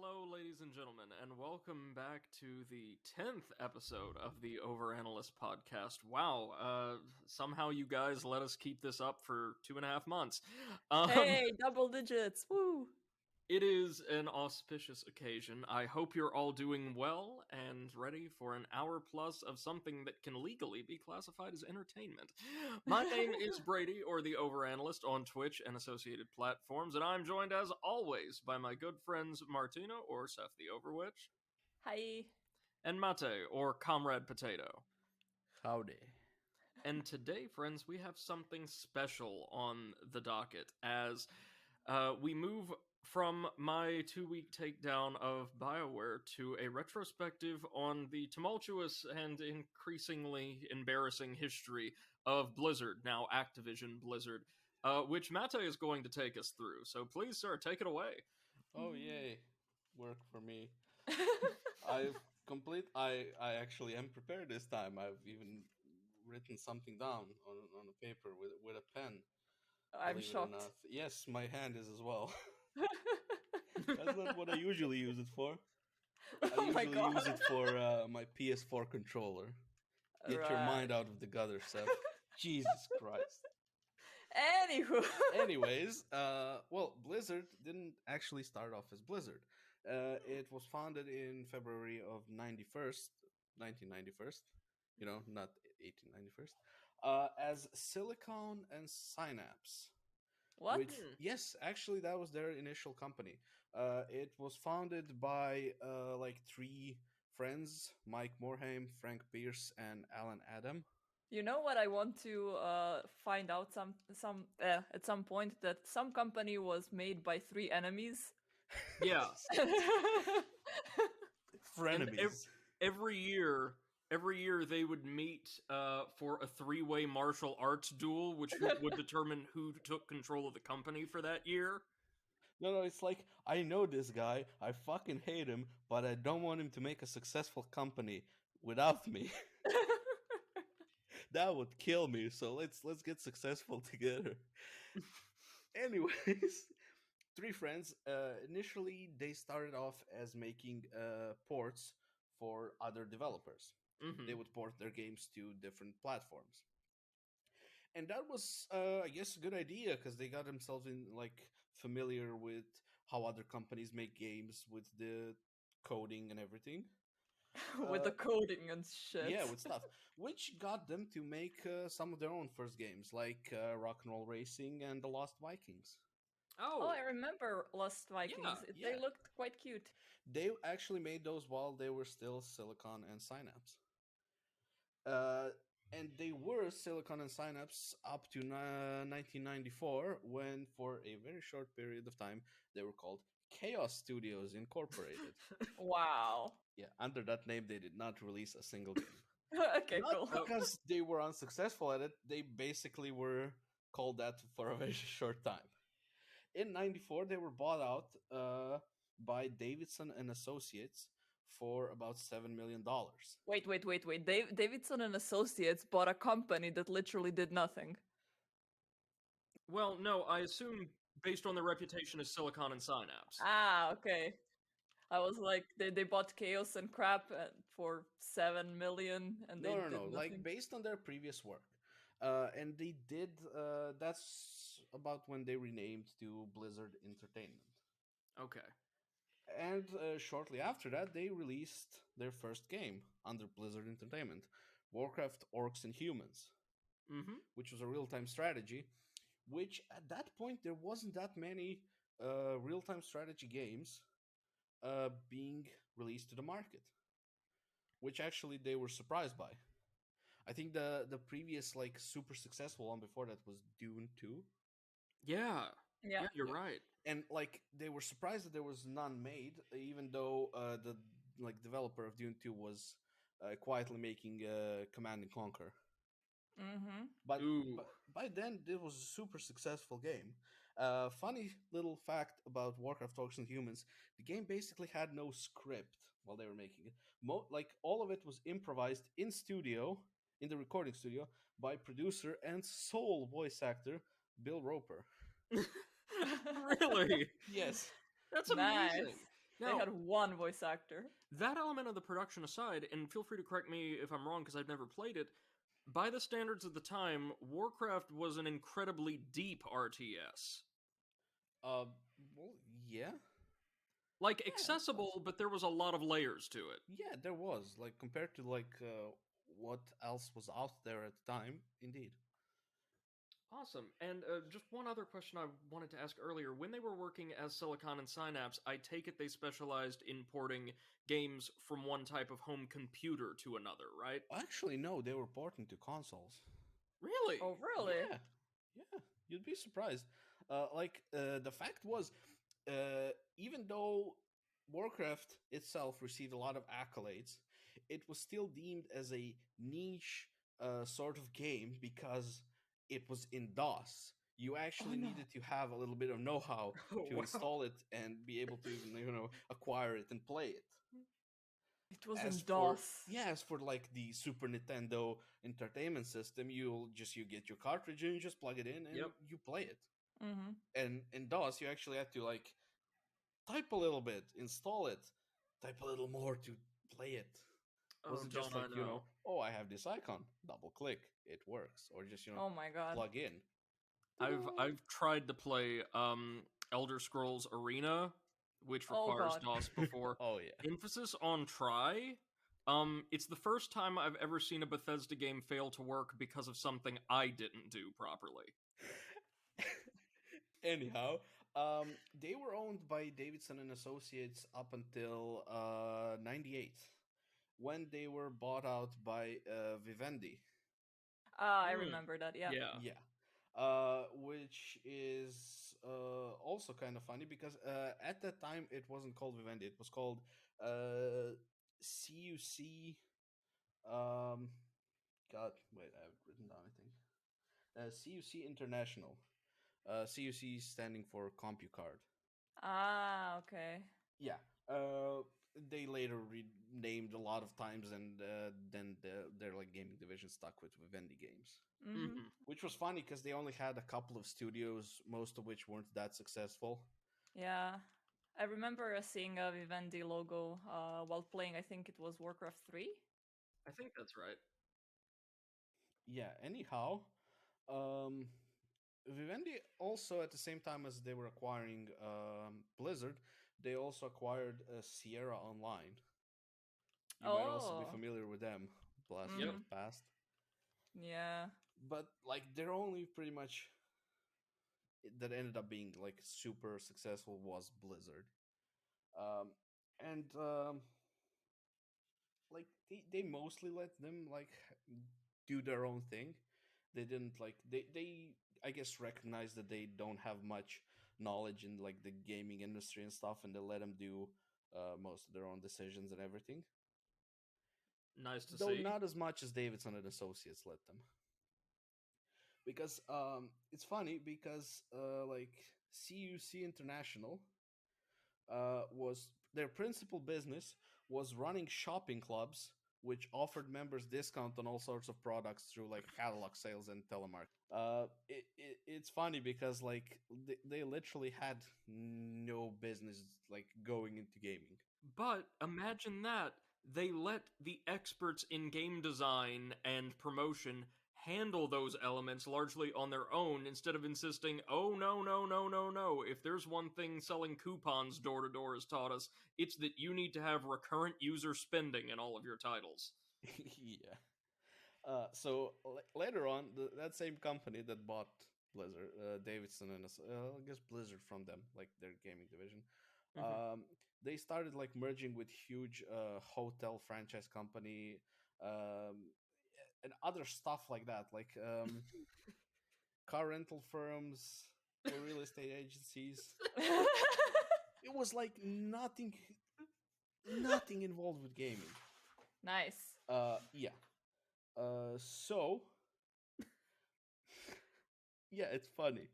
Hello, ladies and gentlemen, and welcome back to the 10th episode of the Overanalyst podcast. Wow, somehow you guys let us keep this up for 2.5 months. Hey, double digits, woo! It is an auspicious occasion. I hope you're all doing well and ready for an hour plus of something that can legally be classified as entertainment. My name is Brady, or the Overanalyst, on Twitch and associated platforms, and I'm joined as always by my good friends Martina, or Seth the Overwitch, Hi. and Mate, or Comrade Potato. Howdy. And today, friends, we have something special on the docket as we move from my 2-week takedown of BioWare to a retrospective on the tumultuous and increasingly embarrassing history of Blizzard, now Activision Blizzard, which Mate is going to take us through. So please, sir, take it away. Oh, yay. Work for me. I actually am prepared this time. I've even written something down on a paper with a pen. I'm shocked. Yes, my hand is as well. That's not what I usually use it for. I usually use it for my PS4 controller. Get your mind out of the gutter, Seth. Jesus Christ. Anyways, well, Blizzard didn't actually start off as Blizzard. It was founded in February of 1991. You know, not 1891. As Silicon and Synapse. What? Yes, actually, that was their initial company. It was founded by like three friends: Mike Morhaime, Frank Pierce, and Alan Adam. You know what I want to find out at some point, that some company was made by three enemies. Yeah. Frenemies. Every year they would meet for a 3-way martial arts duel, which would determine who took control of the company for that year. No, it's like, I know this guy, I fucking hate him, but I don't want him to make a successful company without me. That would kill me, so let's get successful together. Anyways, three friends, initially they started off as making ports for other developers. Mm-hmm. They would port their games to different platforms. And that was, I guess, a good idea, because they got themselves familiar with how other companies make games, with the coding and everything. With the coding and shit. Yeah, with stuff. Which got them to make some of their own first games, like Rock'n'Roll Racing and The Lost Vikings. Oh, I remember Lost Vikings. Yeah. They looked quite cute. They actually made those while they were still Silicon and Synapse. And they were Silicon and Synapse up to 1994, when for a very short period of time they were called Chaos Studios Incorporated. Wow. Yeah, under that name they did not release a single game. Okay, not cool. Because they were unsuccessful at it, they basically were called that for a very short time. In 94, they were bought out by Davidson and Associates for about $7 million. Wait. Davidson and Associates bought a company that literally did nothing. Well, no, I assume based on their reputation as Silicon and Synapse. Ah, okay. I was like, they bought Chaos and Crap for $7 million, and they did nothing. Like based on their previous work. And they did, that's about when they renamed to Blizzard Entertainment. Okay. And shortly after that, they released their first game under Blizzard Entertainment, Warcraft, Orcs, and Humans, which was a real-time strategy, which at that point, there wasn't that many real-time strategy games being released to the market, which actually they were surprised by. I think the previous super successful one before that was Dune 2. Yeah, you're right. And they were surprised that there was none made, even though the developer of Dune 2 was quietly making Command and Conquer. Mm-hmm. But by then, it was a super successful game. Funny little fact about Warcraft, Orcs, and Humans: the game basically had no script while they were making it. All of it was improvised in the recording studio, by producer and sole voice actor Bill Roper. Really? Yes. That's amazing. Now, they had one voice actor. That element of the production aside, and feel free to correct me if I'm wrong because I've never played it, by the standards of the time, Warcraft was an incredibly deep RTS. Well, yeah. Like, accessible, but there was a lot of layers to it. Yeah, there was. Like, compared to, like, what else was out there at the time, indeed. Awesome. And just one other question I wanted to ask earlier. When they were working as Silicon and Synapse, I take it they specialized in porting games from one type of home computer to another, right? Actually, no, they were porting to consoles. Really? Oh, really? Yeah. You'd be surprised. The fact was, even though Warcraft itself received a lot of accolades, it was still deemed as a niche sort of game because it was in DOS. You actually needed to have a little bit of know-how to install it and be able to even, acquire it and play it. It was in DOS. As for like the Super Nintendo Entertainment System, you get your cartridge and you just plug it in and you play it. Mm-hmm. And in DOS, you actually had to like type a little bit, install it, type a little more to play it. Was it just like, I have this icon, double click, it works, or just oh my god, plug in. I've tried to play Elder Scrolls Arena, which requires DOS before. Oh yeah. Emphasis on try. It's the first time I've ever seen a Bethesda game fail to work because of something I didn't do properly. Anyhow, they were owned by Davidson and Associates up until 98, when they were bought out by Vivendi. I remember that, yeah. Which is also kind of funny because at that time it wasn't called Vivendi, it was called CUC. God, wait, I have written down, I think. CUC International. CUC standing for CompuCard. Ah, okay. Yeah. They later renamed a lot of times, and then their like gaming division stuck with Vivendi Games, which was funny because they only had a couple of studios, most of which weren't that successful. Yeah, I remember seeing a Vivendi logo while playing. I think it was Warcraft 3. I think that's right. Yeah. Anyhow, Vivendi also, at the same time as they were acquiring Blizzard, they also acquired Sierra Online. You might also be familiar with them, blast from the past. Yeah. But like they're only pretty much that ended up being like super successful was Blizzard. Like they mostly let them like do their own thing. They didn't like they I guess recognize that they don't have much knowledge in like the gaming industry and stuff, and they let them do most of their own decisions and everything. Nice to see. Though not as much as Davidson and Associates let them. Because it's funny because like CUC International was their principal business was running shopping clubs which offered members discount on all sorts of products through like catalog sales and telemarketing. It's funny because like they literally had no business like going into gaming. But imagine that they let the experts in game design and promotion handle those elements largely on their own instead of insisting, oh, no. If there's one thing selling coupons door to door has taught us, it's that you need to have recurrent user spending in all of your titles. Yeah. So later on, that same company that bought Blizzard, Davidson and I guess Blizzard from them, like their gaming division, they started like merging with huge hotel franchise company, and other stuff like that, like car rental firms or real estate agencies. It was like nothing involved with gaming. Nice. Yeah. So yeah, it's funny.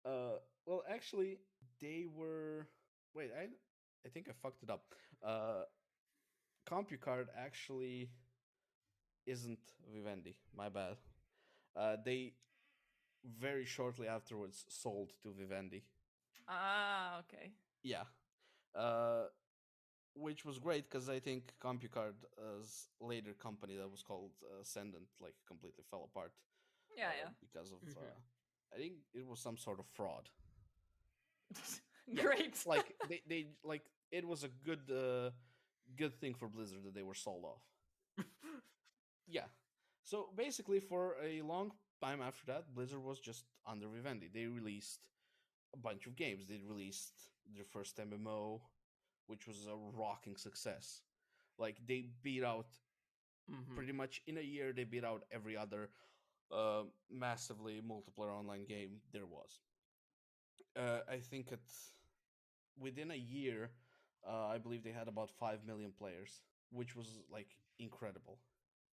Well, actually, they were. Wait, I think I fucked it up. CompuCard actually isn't Vivendi. My bad. They very shortly afterwards sold to Vivendi. Ah, okay. Yeah. uh, which was great because I think CompuCard's later company that was called Ascendant like completely fell apart Yeah, yeah. because of Mhm. I think it was some sort of fraud. Great. Like they like it was a good thing for Blizzard that they were sold off. Yeah. So basically, for a long time after that, Blizzard was just under Vivendi. They released a bunch of games. They released their first MMO, which was a rocking success. Like they beat out Mhm. pretty much in a year. They beat out every other massively multiplayer online game there was. I think within a year, I believe they had about 5 million players, which was like incredible.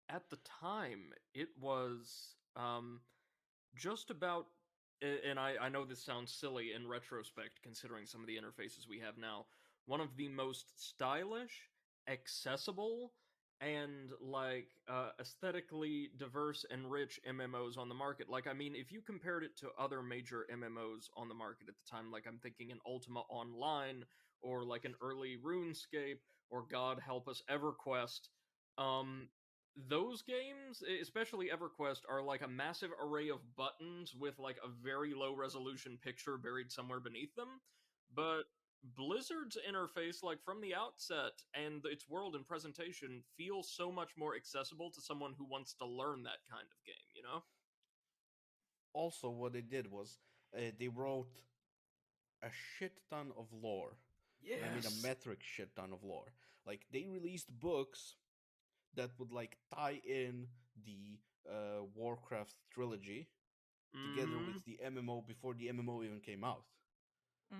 At the time, it was just about, and I know this sounds silly in retrospect considering some of the interfaces we have now, one of the most stylish, accessible, and like aesthetically diverse and rich MMOs on the market. Like, I mean, if you compared it to other major MMOs on the market at the time, like I'm thinking an Ultima Online or like an early RuneScape or God help us EverQuest, um, those games, especially EverQuest, are like a massive array of buttons with like a very low resolution picture buried somewhere beneath them. But Blizzard's interface, like from the outset, and its world and presentation feels so much more accessible to someone who wants to learn that kind of game, you know? Also, what they did was they wrote a shit ton of lore, and I mean a Yes. metric shit ton of lore. Like they released books that would like tie in the Warcraft trilogy together Mm-hmm. with the MMO before the MMO even came out.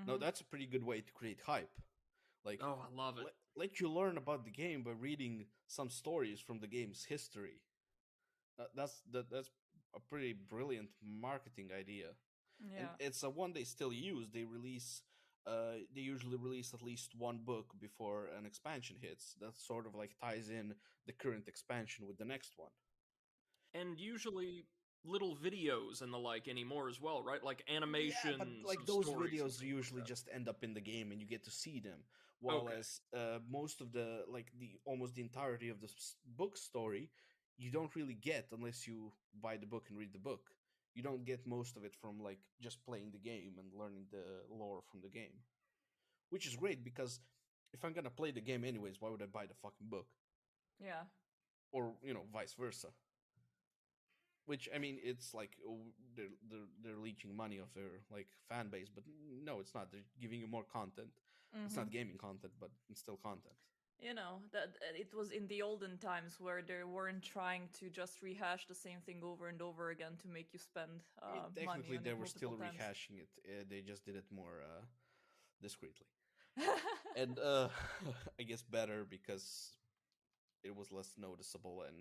Now Mm-hmm. that's a pretty good way to create hype. Like Oh, I love it. let you learn about the game by reading some stories from the game's history. That's a pretty brilliant marketing idea, and Yeah. it's a one they still use. They usually release at least one book before an expansion hits. That sort of like ties in the current expansion with the next one. And usually little videos and the like anymore as well, right? Like Yeah, but animations like of those stories and videos things like usually that. just end up in the game and you get to see them. While Okay. as most of the like the almost the entirety of the book story, you don't really get unless you buy the book and read the book. You don't get most of it from like just playing the game and learning the lore from the game, which is great because if I'm gonna play the game anyways, why would I buy the fucking book? Yeah. Or vice versa. Which I mean, it's like they're leeching money off their like fan base, but no, it's not. They're giving you more content. It's Mm-hmm. not gaming content, but it's still content. You know that it was in the olden times where they weren't trying to just rehash the same thing over and over again to make you spend I mean, money technically, on they it were still multiple times. rehashing it. They just did it more discreetly, and I guess better because it was less noticeable and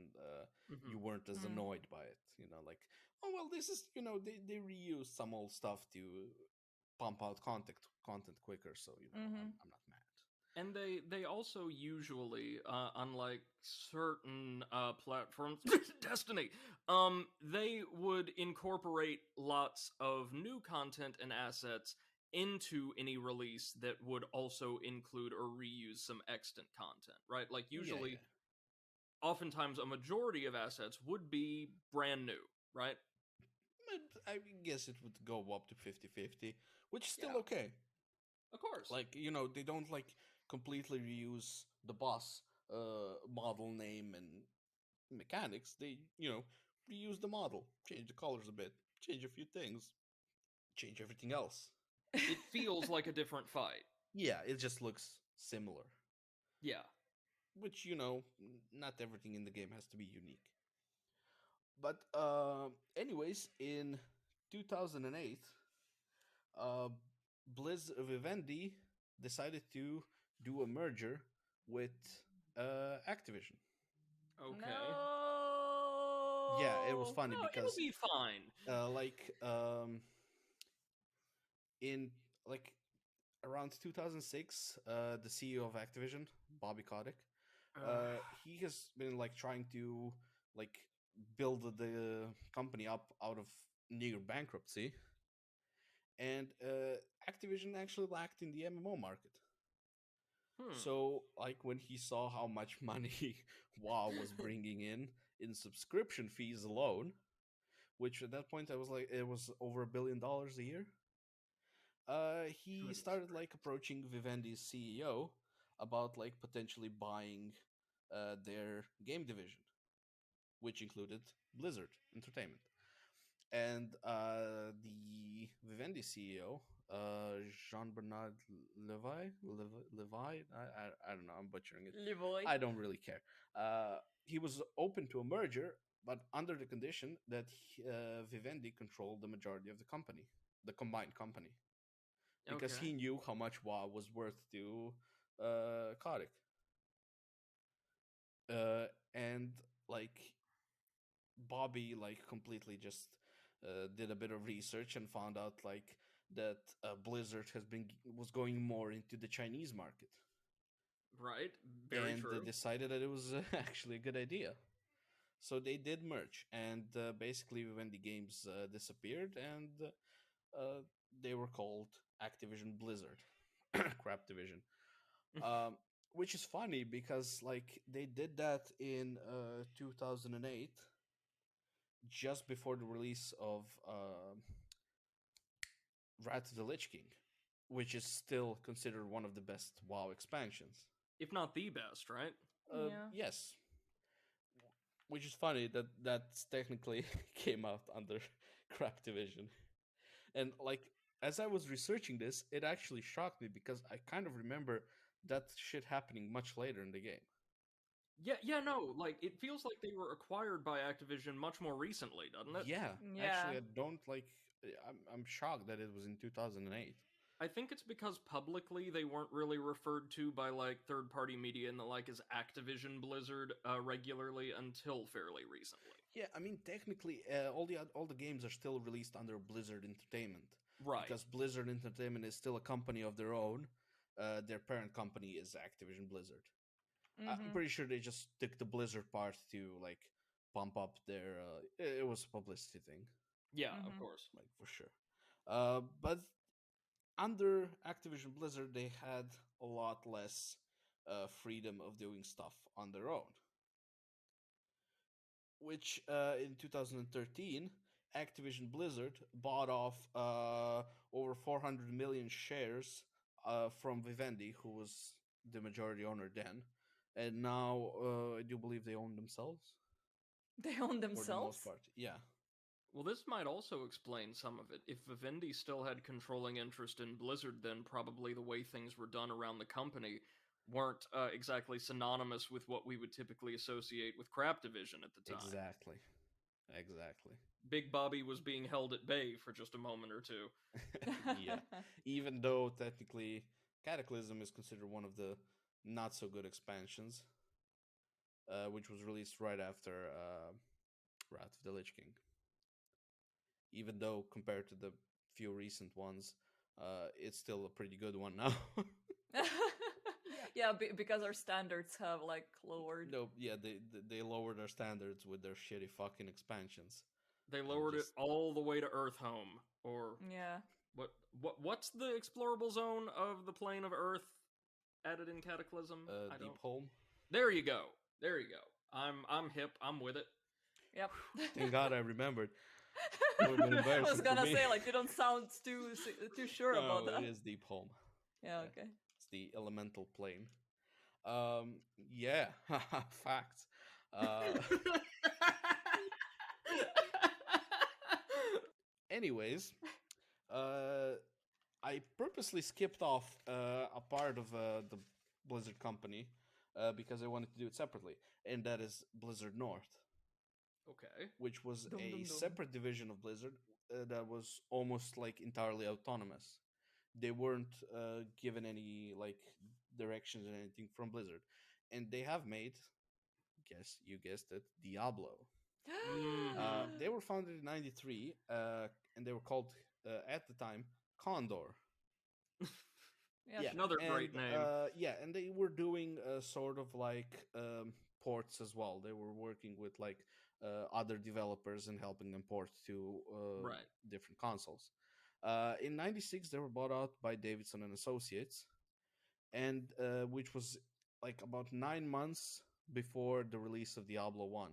Hmm. you weren't as Mm. annoyed by it. Like, oh well, this is they reused some old stuff to pump out content quicker, so Mm-hmm. I'm not mad. And they also usually, unlike certain platforms, Destiny, they would incorporate lots of new content and assets into any release that would also include or reuse some extant content, right? Like Yeah, usually, yeah. oftentimes, a majority of assets would be brand new, right? But I guess it would go up to 50-50, which is still Yeah, okay. of course. Like, they don't like completely reuse the boss model name and mechanics. They, reuse the model, change the colors a bit, change a few things, change everything else. It feels like a different fight. Yeah, it just looks similar. Yeah. Which, not everything in the game has to be unique. But anyways, in 2008, uh, Vivendi decided to do a merger with Activision. Okay. Yeah, it was No. funny No, it'll because be fine. like in like around 2006, the CEO of Activision, Bobby Kotick, Uh, he has been like trying to like build the company up out of near bankruptcy, and Activision actually lacked in the MMO market. So, like, when he saw how much money WoW was bringing in subscription fees alone, which at that point I was like, it was over $1 billion a year. He started like approaching Vivendi's CEO about like potentially buying their game division, which included Blizzard Entertainment. And the Vivendi CEO, Jean Bernard Levi, I don't know, I'm butchering it. Levoy. I don't really care. He was open to a merger, but under the condition that Vivendi controlled the majority of the company, the combined company, because he knew how much WoW was worth to Kotick. And like Bobby like completely just did a bit of research and found out like that Blizzard was going more into the Chinese market. Right, very and true. They decided that it was actually a good idea. So they did merge, and basically when the games disappeared, and they were called Activision Blizzard, Craptivision. Which is funny because like they did that in 2008, just before the release of Wrath of the Lich King, which is still considered one of the best WoW expansions, if not the best, right? Yes. Which is funny that that's technically came out under Craptivision. And like as I was researching this, it actually shocked me because I kind of remember that shit happening much later in the game. Yeah, no, like it feels like they were acquired by Activision much more recently, doesn't it? Yeah. Actually, I don't like. I'm shocked that it was in 2008. I think it's because publicly they weren't really referred to by like third-party media and the like as Activision Blizzard regularly until fairly recently. Yeah, I mean technically, all the games are still released under Blizzard Entertainment, right? Because Blizzard Entertainment is still a company of their own. Their parent company is Activision Blizzard. I'm pretty sure they just took the Blizzard part to like pump up their. It was a publicity thing. Yeah, of course, like for sure. But under Activision Blizzard, they had a lot less freedom of doing stuff on their own. Which in 2013, Activision Blizzard bought off over 400 million shares from Vivendi, who was the majority owner then. And now I do believe they own themselves. They own themselves? For the most part, yeah. Well, this might also explain some of it. If Vivendi still had controlling interest in Blizzard, then probably the way things were done around the company weren't exactly synonymous with what we would typically associate with Craptivision at the time. Exactly. Big Bobby was being held at bay for just a moment or two. Yeah. Even though technically Cataclysm is considered one of the not so good expansions, which was released right after Wrath of the Lich King. Even though compared to the few recent ones, it's still a pretty good one now. Yeah, because our standards have like lowered. No, yeah, they lowered their standards with their shitty fucking expansions. They lowered it all the way to Earthhome, or yeah. What's the explorable zone of the plane of Earth added in Cataclysm? Deep Home. There you go. I'm hip. I'm with it. Yep. Thank God I remembered. I was gonna say like you don't sound too sure about that. It is Deep Home. Yeah. Okay. It's the elemental plane. Yeah. Facts. Anyways, I purposely skipped off a part of the Blizzard company because I wanted to do it separately, and that is Blizzard North. Okay. Which was a separate division of Blizzard that was almost like entirely autonomous. They weren't given any like directions or anything from Blizzard, and they have made, guess you guessed it, Diablo. They were founded in '93, and they were called at the time Condor. Yeah, another great name. Yeah, and they were doing sort of like ports as well. They were working with like other developers and helping them port to different consoles. In '96, they were bought out by Davidson and Associates, and which was like about 9 months before the release of Diablo 1,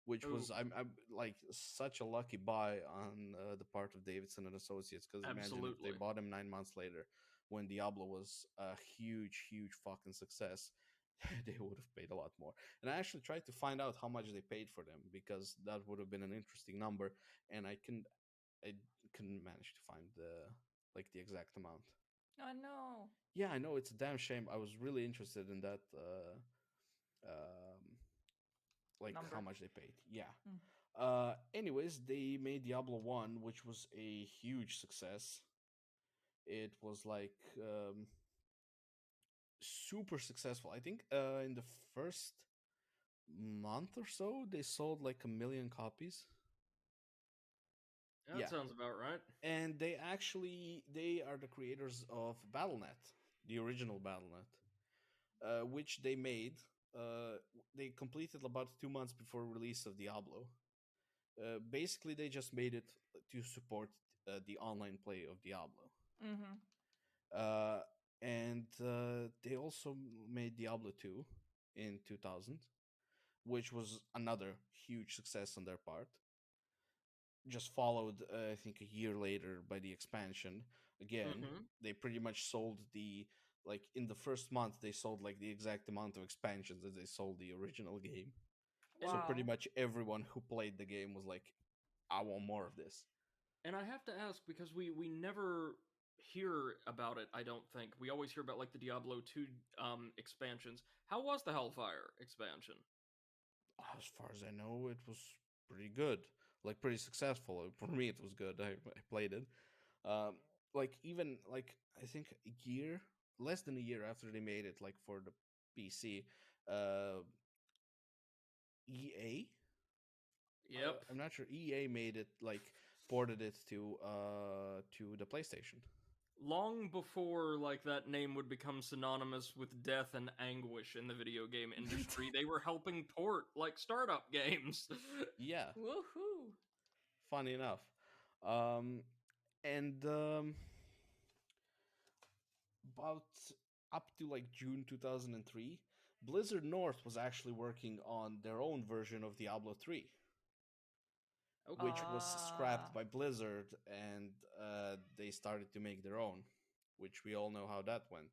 which Ooh, was I'm like such a lucky buy on the part of Davidson and Associates, because imagine if they absolutely. bought him 9 months later when Diablo was a huge fucking success. They would have paid a lot more. And I actually tried to find out how much they paid for them, because that would have been an interesting number, and I couldn't manage to find the exact amount. Oh no. Yeah, I know, it's a damn shame. I was really interested in that um like how Number. much they paid. Yeah. Mm. Anyways, they made Diablo 1, which was a huge success. It was like super successful. I think in the first month or so, they sold like 1 million copies. That Yeah. sounds about right. And they are the creators of BattleNet, the original BattleNet, which they made. They completed about 2 months before release of Diablo. Basically, they just made it to support the online play of Diablo. Mm-hmm. Uh, and they also made Diablo 2 in 2000, which was another huge success on their part. Just followed, I think, a year later by the expansion. Again, Mm-hmm. they pretty much sold like in the first month, they sold like the exact amount of expansions as they sold the original game. So pretty Wow. much everyone who played the game was like, I want more of this. And I have to ask, because we never hear about it, I don't think. We always hear about like the Diablo 2 expansions. How was the Hellfire expansion? As far as I know, it was pretty good, like pretty successful. For me, it was good. I played it. Um, like even like I think a year, less than a year after they made it, like for the PC, uh, EA. Yep. I'm not sure. EA made it, like ported it to the PlayStation. Long before like that name would become synonymous with death and anguish in the video game industry, they were helping port like startup games. Yeah, Woohoo. funny enough. Um, and about up to like June 2003, Blizzard North was actually working on their own version of Diablo 3, Okay. which was Ah. scrapped by Blizzard, and they started to make their own, which we all know how that went.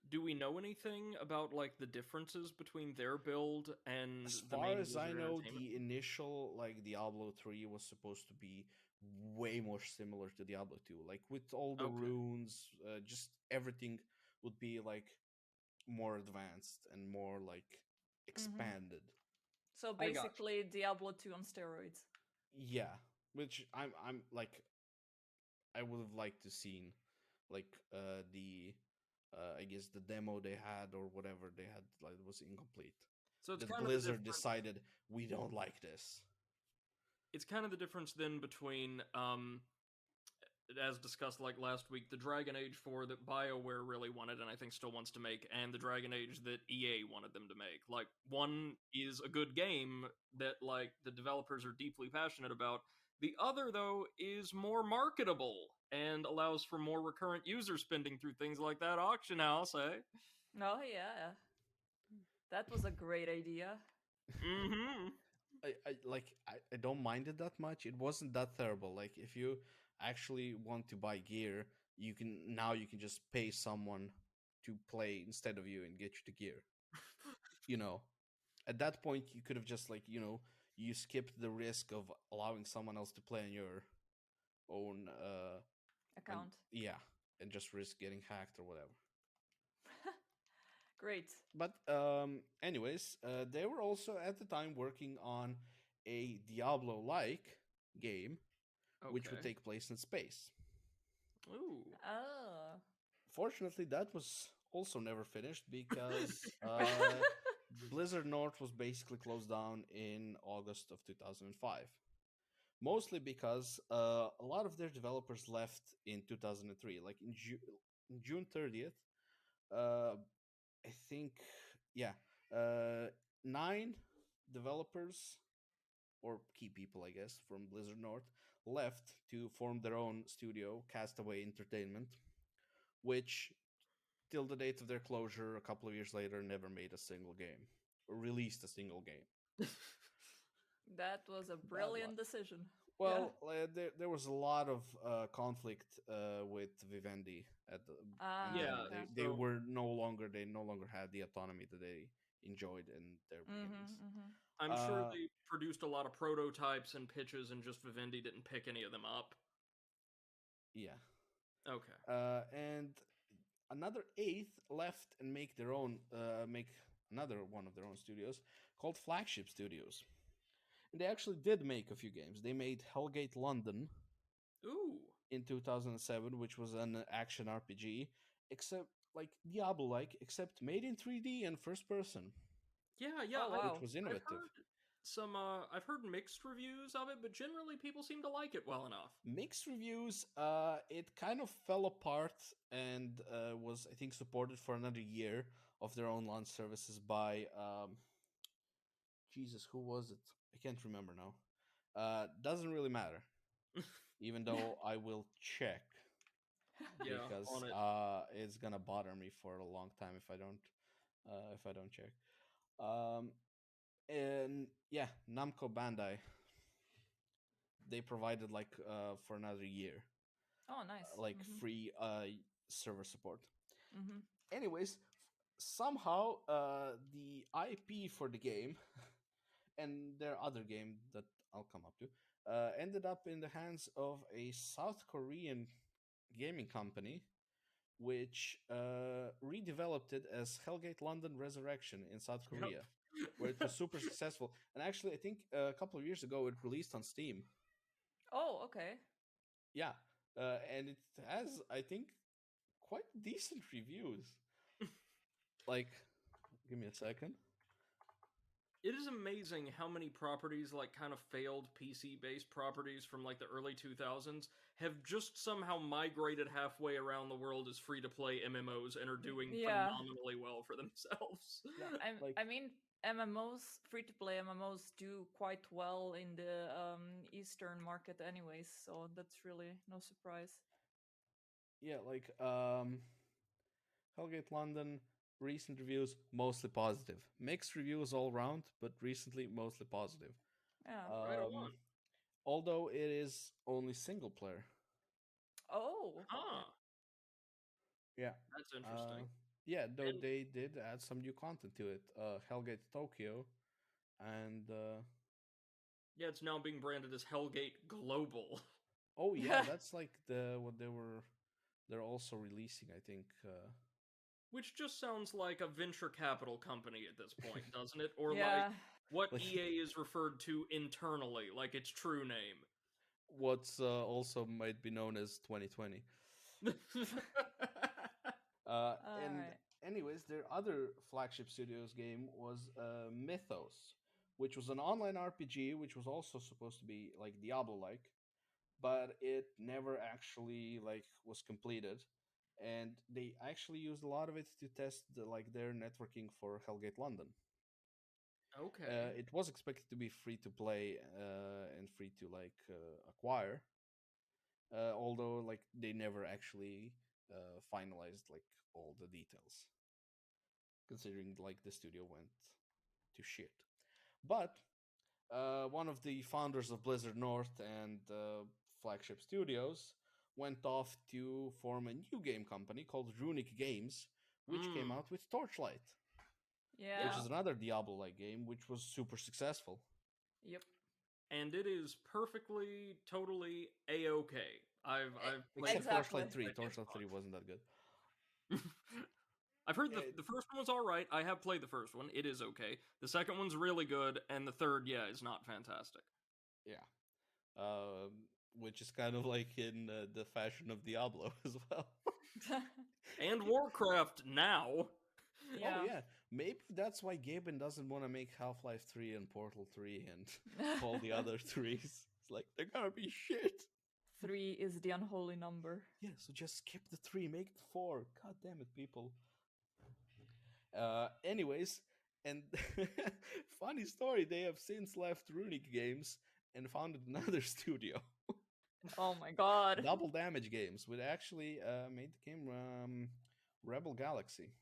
Do we know anything about like the differences between their build and As the far main as I Blizzard know, Entertainment? the initial like Diablo 3 was supposed to be way more similar to Diablo 2. Like with all the Okay. runes, just everything would be like more advanced and more like Mm-hmm. expanded. So I got basically Diablo 2 on steroids. Yeah, which I'm like I would have liked to seen like the I guess the demo they had or whatever they had, like was incomplete. So it's That kind of the Blizzard difference. decided we don't like this. It's kind of the difference then between as discussed like last week, the Dragon Age 4 that BioWare really wanted and I think still wants to make, and the Dragon Age that EA wanted them to make. Like, one is a good game that, like, the developers are deeply passionate about. The other, though, is more marketable and allows for more recurrent user spending through things like that auction house, eh? Oh yeah. That was a great idea. Mm-hmm. I don't mind it that much. It wasn't that terrible. Like if you actually want to buy gear, you can just pay someone to play instead of you and get you the gear. You know, at that point you could have just like, you skipped the risk of allowing someone else to play on your own and Account. yeah, and just risk getting hacked or whatever. Great. But anyways, they were also at the time working on a Diablo like game which would Okay. take place in space. Ooh. Oh. Fortunately, that was also never finished because Blizzard North was basically closed down in August of 2005. Mostly because a lot of their developers left in 2003. Like in June 30th, uh, I think, yeah, uh, 9 developers or key people, I guess, from Blizzard North left to form their own studio, Castaway Entertainment, which till the date of their closure, a couple of years later, never made a single game, or released a single game. That was a brilliant decision. Well, there was a lot of conflict with Vivendi at the okay. they no longer had the autonomy that they enjoyed in their beginnings. I'm sure they produced a lot of prototypes and pitches, and just Vivendi didn't pick any of them up. Yeah. Okay. And another 8th left and make another one of their own studios called Flagship Studios. And they actually did make a few games. They made Hellgate London. Ooh. In 2007, which was an action RPG, except like Diablo-like, except made in 3D and first person. Yeah, oh, wow. Which was innovative. I've heard mixed reviews of it, but generally people seem to like it well enough. Mixed reviews. It kind of fell apart and was, I think, supported for another year of their own launch services by Jesus, who was it? I can't remember now. Doesn't really matter. Even though I will check. Because it's gonna bother me for a long time if I don't check. And yeah, Namco Bandai. They provided for another year. Oh, nice. Free server support. Anyways, somehow the IP for the game and their other game that I'll come up to ended up in the hands of a South Korean gaming company, which redeveloped it as Hellgate London Resurrection in South Korea, where it was super successful. And actually, I think a couple of years ago, it released on Steam. Oh, okay. Yeah, and it has, I think, quite decent reviews. Give me a second. It is amazing how many properties, kind of failed PC-based properties from, the early 2000s, have just somehow migrated halfway around the world as free-to-play MMOs and are doing phenomenally well for themselves. Yeah, I mean, MMOs, free-to-play MMOs, do quite well in the Eastern market anyways, so that's really no surprise. Yeah, Hellgate London... Recent reviews, mostly positive. Mixed reviews all around, but recently, mostly positive. Yeah. Right on. Although it is only single player. Oh. Huh. Yeah. That's interesting. Yeah, though they did add some new content to it. Hellgate Tokyo, and... yeah, it's now being branded as Hellgate Global. Oh, yeah, that's what they're also releasing, I think... Which just sounds like a venture capital company at this point, doesn't it? Or what EA is referred to internally, like its true name. What's also might be known as 2020. Anyways, their other flagship studios game was Mythos, which was an online RPG, which was also supposed to be like Diablo-like, but it never actually was completed. And they actually used a lot of it to test their networking for Hellgate London. Okay. It was expected to be free to play and free to acquire, although they never actually finalized all the details, considering the studio went to shit. But one of the founders of Blizzard North and Flagship Studios went off to form a new game company called Runic Games, which came out with Torchlight. Yeah. Which is another Diablo-like game, which was super successful. Yep. And it is perfectly, totally A-okay. I've played Torchlight 3. Torchlight 3 wasn't that good. I've heard the first one was alright. I have played the first one. It is okay. The second one's really good, and the third, is not fantastic. Yeah. Which is kind of in the fashion of Diablo as well. And Warcraft now. Yeah. Oh, yeah. Maybe that's why Gaben doesn't want to make Half-Life 3 and Portal 3 and all the other 3s. It's they're gonna be shit. 3 is the unholy number. Yeah, so just skip the 3, make the 4. God damn it, people. Anyways, and funny story, they have since left Runic Games and founded another studio. Oh my god. Double Damage Games, which actually made the game Rebel Galaxy.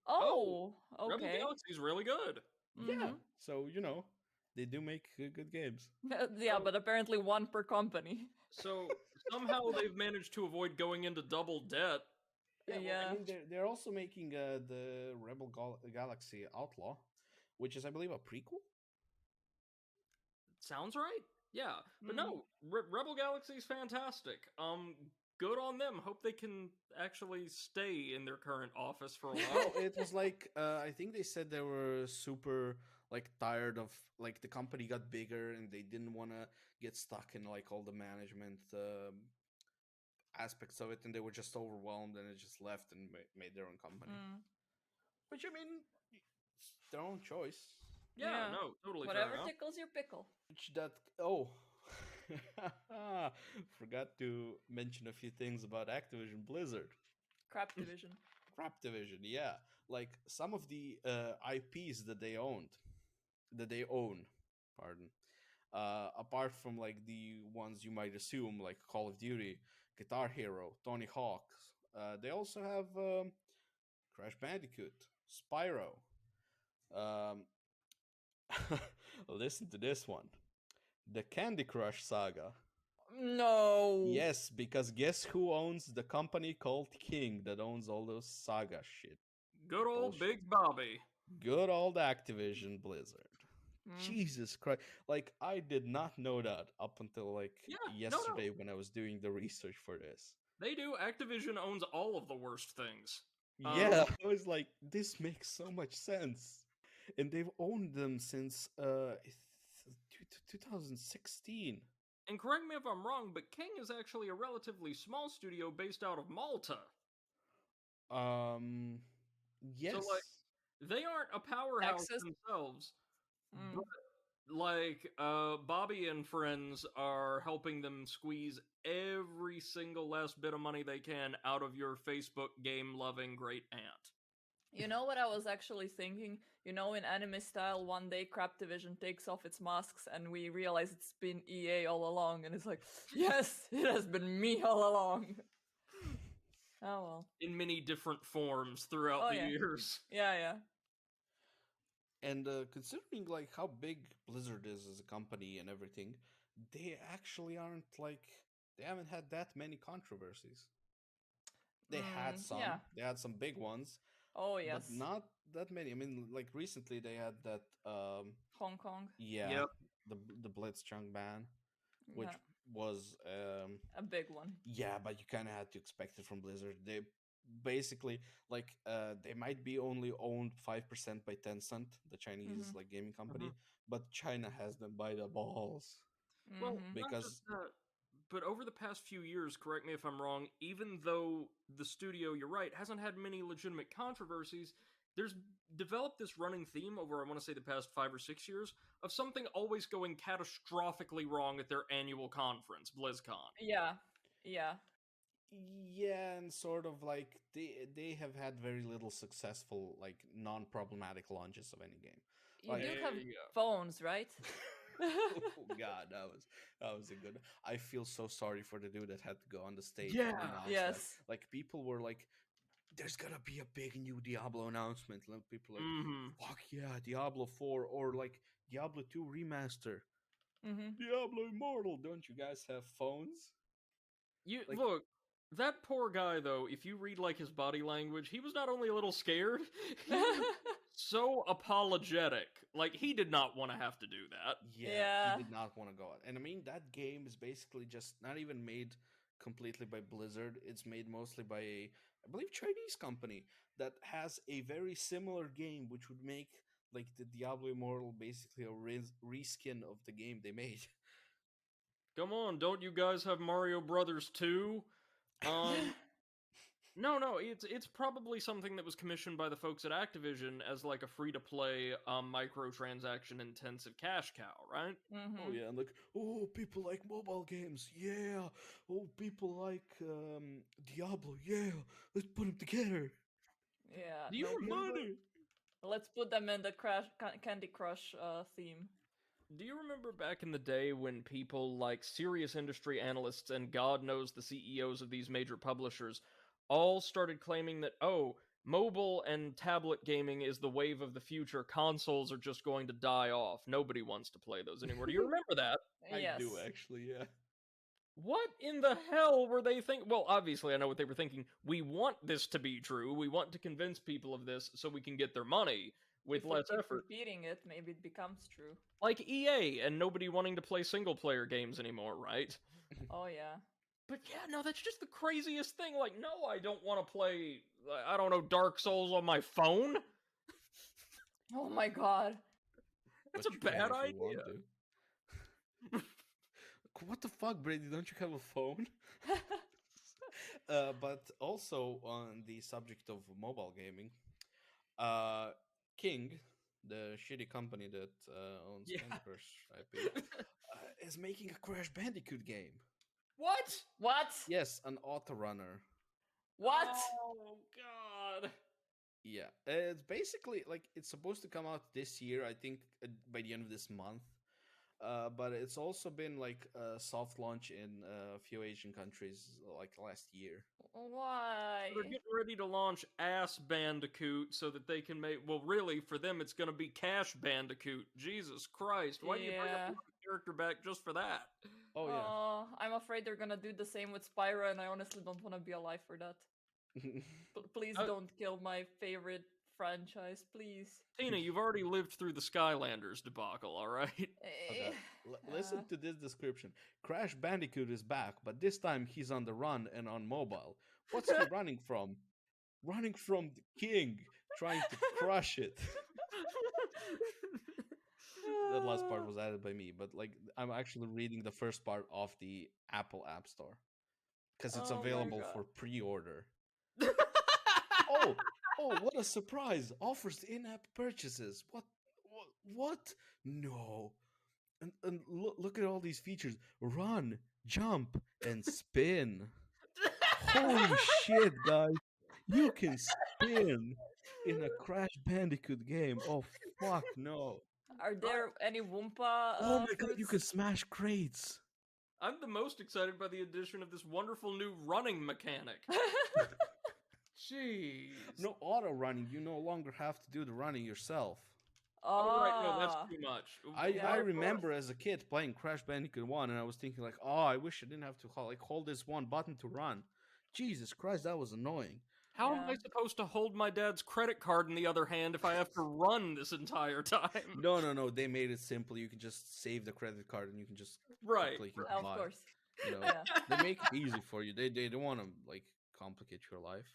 Oh, Rebel okay. Galaxy's really good. Yeah, so they do make good games. Yeah, but apparently one per company. So somehow they've managed to avoid going into double debt. Yeah, well, Yeah. I mean they're also making the Rebel Galaxy Outlaw, which is I believe a prequel. Sounds right. Yeah, but no, Rebel Galaxy's fantastic. Good on them. Hope they can actually stay in their current office for a while. It was like I think they said they were super like tired of like the company got bigger and they didn't want to get stuck in like all the management aspects of it, and they were just overwhelmed and it just left and made their own company. Which I mean, it's their own choice. Yeah, no, totally. Whatever fair tickles your pickle. Which forgot to mention a few things about Activision Blizzard. Craptivision. Craptivision, yeah. Like some of the IPs that they own, pardon. Apart from like the ones you might assume, like Call of Duty, Guitar Hero, Tony Hawk, they also have Crash Bandicoot, Spyro. Listen to this one. The Candy Crush Saga. No. Yes, because guess who owns the company called King that owns all those saga shit? Good old Bullshit. Big Bobby. Good old Activision Blizzard. Jesus Christ. Like, I did not know that up until, like, yesterday when I was doing the research for this. They do. Activision owns all of the worst things. Yeah, I was like, this makes so much sense. And they've owned them since 2016. And correct me if I'm wrong, but King is actually a relatively small studio based out of Malta. Yes. So, like, they aren't a powerhouse themselves. But, like, Bobby and friends are helping them squeeze every single last bit of money they can out of your Facebook game-loving great aunt. You know what I was actually thinking? You know, in anime style, one day Craptivision takes off its masks and we realize it's been EA all along, and it's like, yes, it has been me all along. Oh well. In many different forms throughout the years. Yeah. And considering like how big Blizzard is as a company and everything, they actually aren't like they haven't had that many controversies. They had some. Yeah. They had some big ones. Oh yes. But not that many. I mean, like recently they had that Hong Kong. Yeah. Yep. The Blitzchung ban, which was a big one. Yeah, but you kind of had to expect it from Blizzard. They basically like they might be only owned 5% by Tencent, the Chinese like gaming company, but China has them by the balls. Well, because but over the past few years, correct me if I'm wrong, even though the studio, you're right, hasn't had many legitimate controversies, there's developed this running theme over, I want to say, the past 5 or 6 years of something always going catastrophically wrong at their annual conference, BlizzCon. Yeah. Yeah, and sort of like they have had very little successful, like non-problematic launches of any game. You do have phones, right? Oh god, that was a good. I feel so sorry for the dude that had to go on the stage. Yeah, yes. That. Like people were like, "There's gonna be a big new Diablo announcement." And people like, "Fuck yeah, Diablo 4 or like Diablo 2 remaster, Diablo Immortal." Don't you guys have phones? You like, look. That poor guy, though, if you read, like, his body language, he was not only a little scared, he was so apologetic. Like, he did not want to have to do that. Yeah, he did not want to go out. And I mean, that game is basically just not even made completely by Blizzard. It's made mostly by a, I believe, Chinese company that has a very similar game, which would make, like, the Diablo Immortal basically a reskin of the game they made. Come on, don't you guys have Mario Brothers 2? No, it's probably something that was commissioned by the folks at Activision as like a free-to-play, microtransaction-intensive cash cow, right? Oh yeah, and like, oh, people like mobile games, yeah. Oh, people like Diablo, yeah. Let's put them together. Yeah. Do you remember? Let's put them in the Candy Crush theme. Do you remember back in the day when people like serious industry analysts and God knows the CEOs of these major publishers all started claiming that, oh, mobile and tablet gaming is the wave of the future. Consoles are just going to die off. Nobody wants to play those anymore. Do you remember that? I Yes. do, actually, yeah. What in the hell were they thinking? Well, obviously, I know what they were thinking. We want this to be true. We want to convince people of this so we can get their money with If less we keep effort. repeating it, maybe it becomes true. Like EA and nobody wanting to play single-player games anymore, right? Oh yeah. But yeah, no, that's just the craziest thing. Like, no, I don't want to play, I don't know, Dark Souls on my phone. Oh my god. That's But a you can bad if you idea. want to. What the fuck, Brady? Don't you have a phone? But also on the subject of mobile gaming, King, the shitty company that owns Yeah. Candy Crush IP, is making a Crash Bandicoot game. What? What? Yes, an auto runner. What? Oh, God. Yeah, it's basically like it's supposed to come out this year. I think by the end of this month. But it's also been like a soft launch in a few Asian countries like last year. Why? They're getting ready to launch Ass Bandicoot so that they can make. Well, really, for them, it's going to be Cash Bandicoot. Jesus Christ! Why do you bring up Yeah. one character back just for that? Oh yeah. I'm afraid they're gonna do the same with Spyro, and I honestly don't want to be alive for that. Please don't kill my favorite franchise, please. Tina, you've already lived through the Skylanders debacle, all right? Okay. Listen to this description. Crash Bandicoot is back, but this time he's on the run and on mobile. What's he running from? Running from the king, trying to crush it. That last part was added by me, but like I'm actually reading the first part of the Apple App Store because it's Oh my available God. for pre-order. Oh, what a surprise! Offers in-app purchases. What? No. And look at all these features. Run, jump, and spin. Holy shit, guys. You can spin in a Crash Bandicoot game. Oh, fuck no. Are there any Wumpa Oh my god, you fruits? can smash crates. I'm the most excited by the addition of this wonderful new running mechanic. Jeez. No auto running. You no longer have to do the running yourself. Oh, right, no, that's Ah. too much. Yeah, I of remember as a kid playing Crash Bandicoot 1 and I was thinking like, oh, I wish I didn't have to hold this one button to run. Jesus Christ, that was annoying. How am Yeah. I supposed to hold my dad's credit card in the other hand if I have to run this entire time? No. They made it simple. You can just save the credit card and you can just Right. click and Of buy. course. You know, Yeah. they make it easy for you. They don't want to like complicate your life.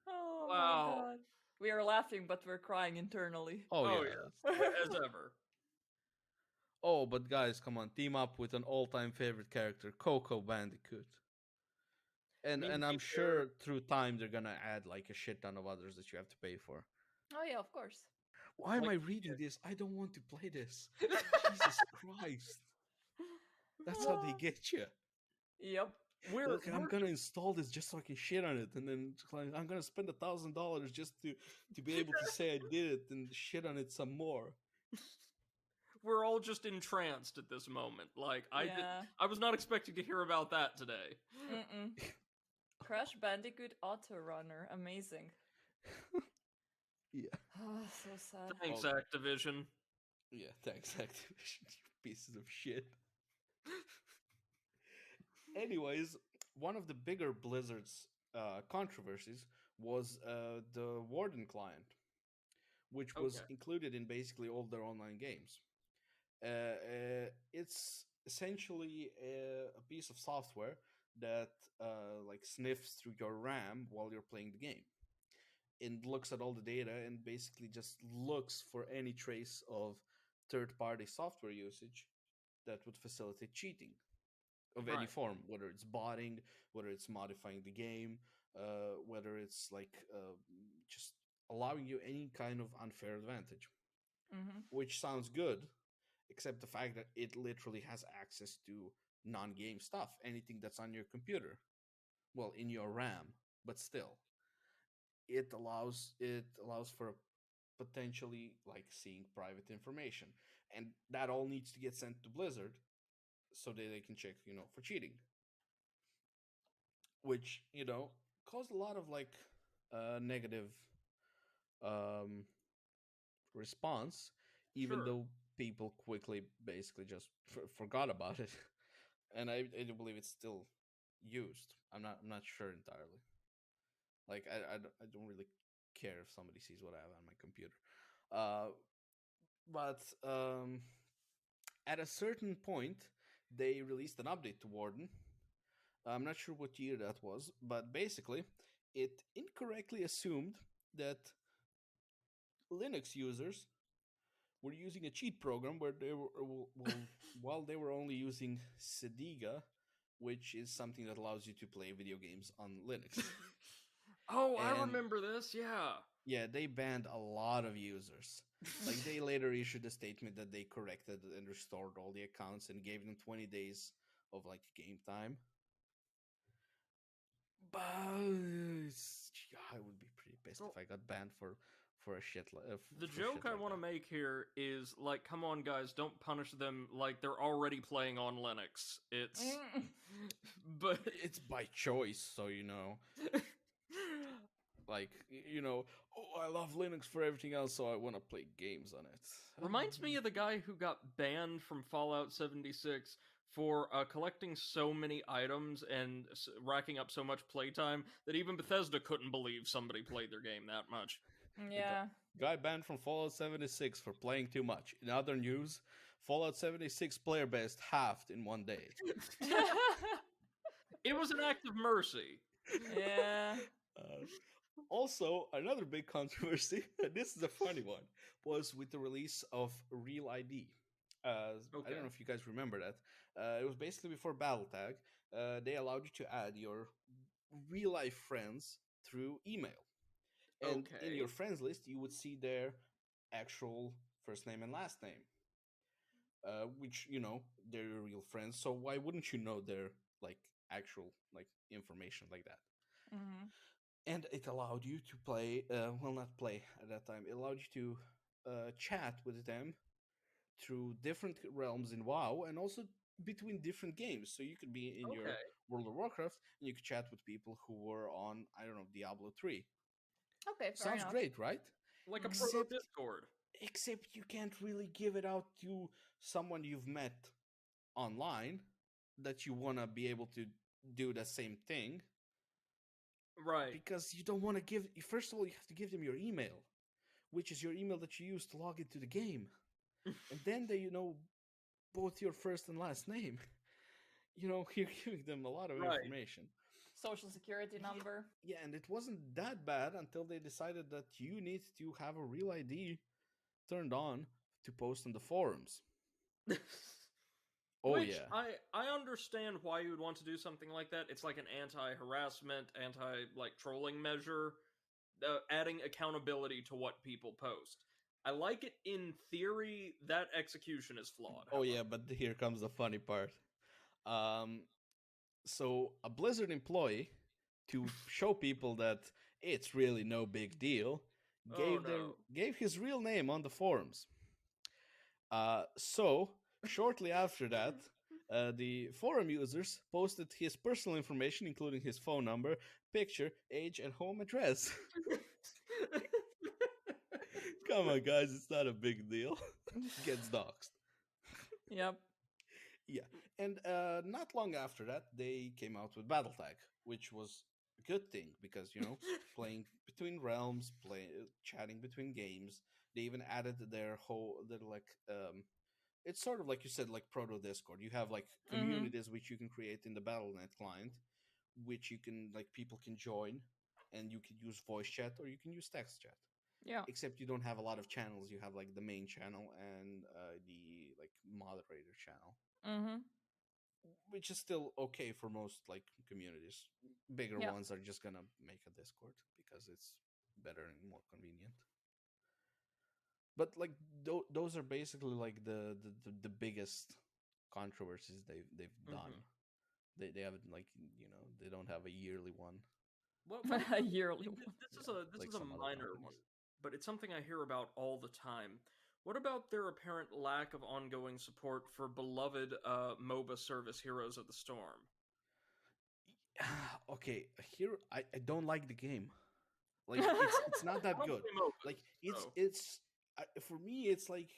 Oh Wow. my god. We are laughing, but we're crying internally. Oh, Oh, yeah. As ever. Oh, but guys, come on, team up with an all-time favorite character, Coco Bandicoot. And mean, to I'm be sure fair- through time they're gonna add like a shit ton of others that you have to pay for. Oh yeah, of course. Why am Like- I reading this? I don't want to play this. Jesus Christ. That's how they get you. Yep. We're I'm gonna install this just so I can shit on it, and then like, I'm gonna spend $1,000 just to be able to say I did it and shit on it some more. we're all just entranced at this moment. Like Yeah. I was not expecting to hear about that today. Mm-mm. Crash Bandicoot Auto Runner. Amazing. Yeah, Ah, so sad. Thanks, Oh. Activision. yeah. Thanks, Activision, you pieces of shit. Anyways, one of the bigger Blizzard's controversies was the Warden client, which was Okay. included in basically all their online games. It's essentially a piece of software that like sniffs through your RAM while you're playing the game and looks at all the data and basically just looks for any trace of third-party software usage that would facilitate cheating of any Right. form, whether it's botting, whether it's modifying the game, whether it's like just allowing you any kind of unfair advantage, Mm-hmm. which sounds good, except the fact that it literally has access to non-game stuff, anything that's on your computer, well, in your RAM, but still, it allows for potentially like seeing private information, and that all needs to get sent to Blizzard so that they can check, for cheating. which caused a lot of like negative um, response, even Sure. though people quickly basically just forgot about it. And I do believe it's still used. I'm not sure entirely. Like I don't really care if somebody sees what I have on my computer. Uh, but at a certain point, they released an update to Warden. I'm not sure what year that was, but basically, it incorrectly assumed that Linux users were using a cheat program where they were while they were only using Sediga, which is something that allows you to play video games on Linux. Oh, I And remember this. Yeah. yeah, they banned a lot of users. Like they later issued a statement that they corrected and restored all the accounts and gave them 20 days of like game time. But I would be pretty pissed if I got banned for a shit. The joke I want to make here is like, come on, guys, don't punish them like they're already playing on Linux. It's, but it's by choice, so like oh, I love Linux for everything else, so I want to play games on it. Reminds me of the guy who got banned from Fallout 76 for collecting so many items and racking up so much playtime that even Bethesda couldn't believe somebody played their game that much. Yeah. Guy banned from Fallout 76 for playing too much. In other news, Fallout 76 player base halved in one day. It was an act of mercy. Yeah. Also, another big controversy, and this is a funny one, was with the release of Real ID. I don't know if you guys remember that. It was basically before BattleTag. They allowed you to add your real life friends through email. And in your friends list, you would see their actual first name and last name, which they're your real friends. So why wouldn't you know their like actual like information like that? Mm-hmm. And it allowed you to play. Well, not play at that time. It allowed you to chat with them through different realms in WoW, and also between different games. So you could be in your World of Warcraft, and you could chat with people who were on, I don't know, Diablo 3. Okay, Sounds enough. great, right? Like a proto Discord. Except you can't really give it out to someone you've met online that you want to be able to do the same thing. Right. Because you don't want to give... First of all, you have to give them your email, which is your email that you use to log into the game. And then they both your first and last name. You're giving them a lot of information. Social security number. Yeah, and it wasn't that bad until they decided that you need to have a real ID turned on to post on the forums. Which, yeah. I understand why you would want to do something like that. It's like an anti-harassment, trolling measure, adding accountability to what people post. I like it in theory. That execution is flawed. Oh yeah, but here comes the funny part. So a Blizzard employee, to show people that it's really no big deal, gave his real name on the forums. So shortly after that, the forum users posted his personal information, including his phone number, picture, age, and home address. Come on, guys, it's not a big deal. Gets doxxed. Yep. Yeah, and not long after that, they came out with BattleTag, which was a good thing because playing between realms, chatting between games. They even added their it's sort of like you said, like proto Discord. You have like communities which you can create in the Battle.net client, which you can people can join, and you can use voice chat or you can use text chat. Yeah. Except you don't have a lot of channels. You have like the main channel and the moderator channel. Mm-hmm. Which is still okay for most communities. Bigger ones are just gonna make a Discord because it's better and more convenient. But those are basically the biggest controversies they've done. They haven't they don't have a yearly one. Well, a yearly one. This is a minor one, but it's something I hear about all the time. What about their apparent lack of ongoing support for beloved MOBA service Heroes of the Storm? Okay, here I don't like the game. Like it's not that good. Like it's for me it's like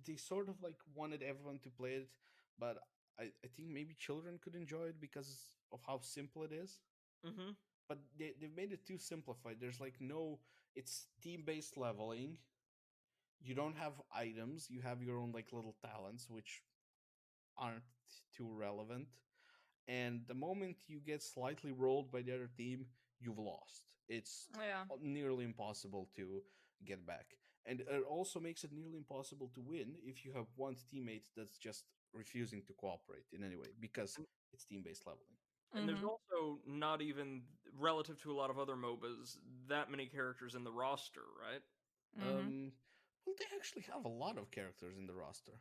they sort of like wanted everyone to play it, but I think maybe children could enjoy it because of how simple it is. Mm-hmm. But they've made it too simplified. There's like no, it's team based leveling. You don't have items. You have your own like little talents, which aren't too relevant. And the moment you get slightly rolled by the other team, you've lost. It's Yeah. nearly impossible to get back. And it also makes it nearly impossible to win if you have one teammate that's just refusing to cooperate in any way because it's team based leveling. And there's also not even, relative to a lot of other MOBAs, that many characters in the roster, right? Well, they actually have a lot of characters in the roster.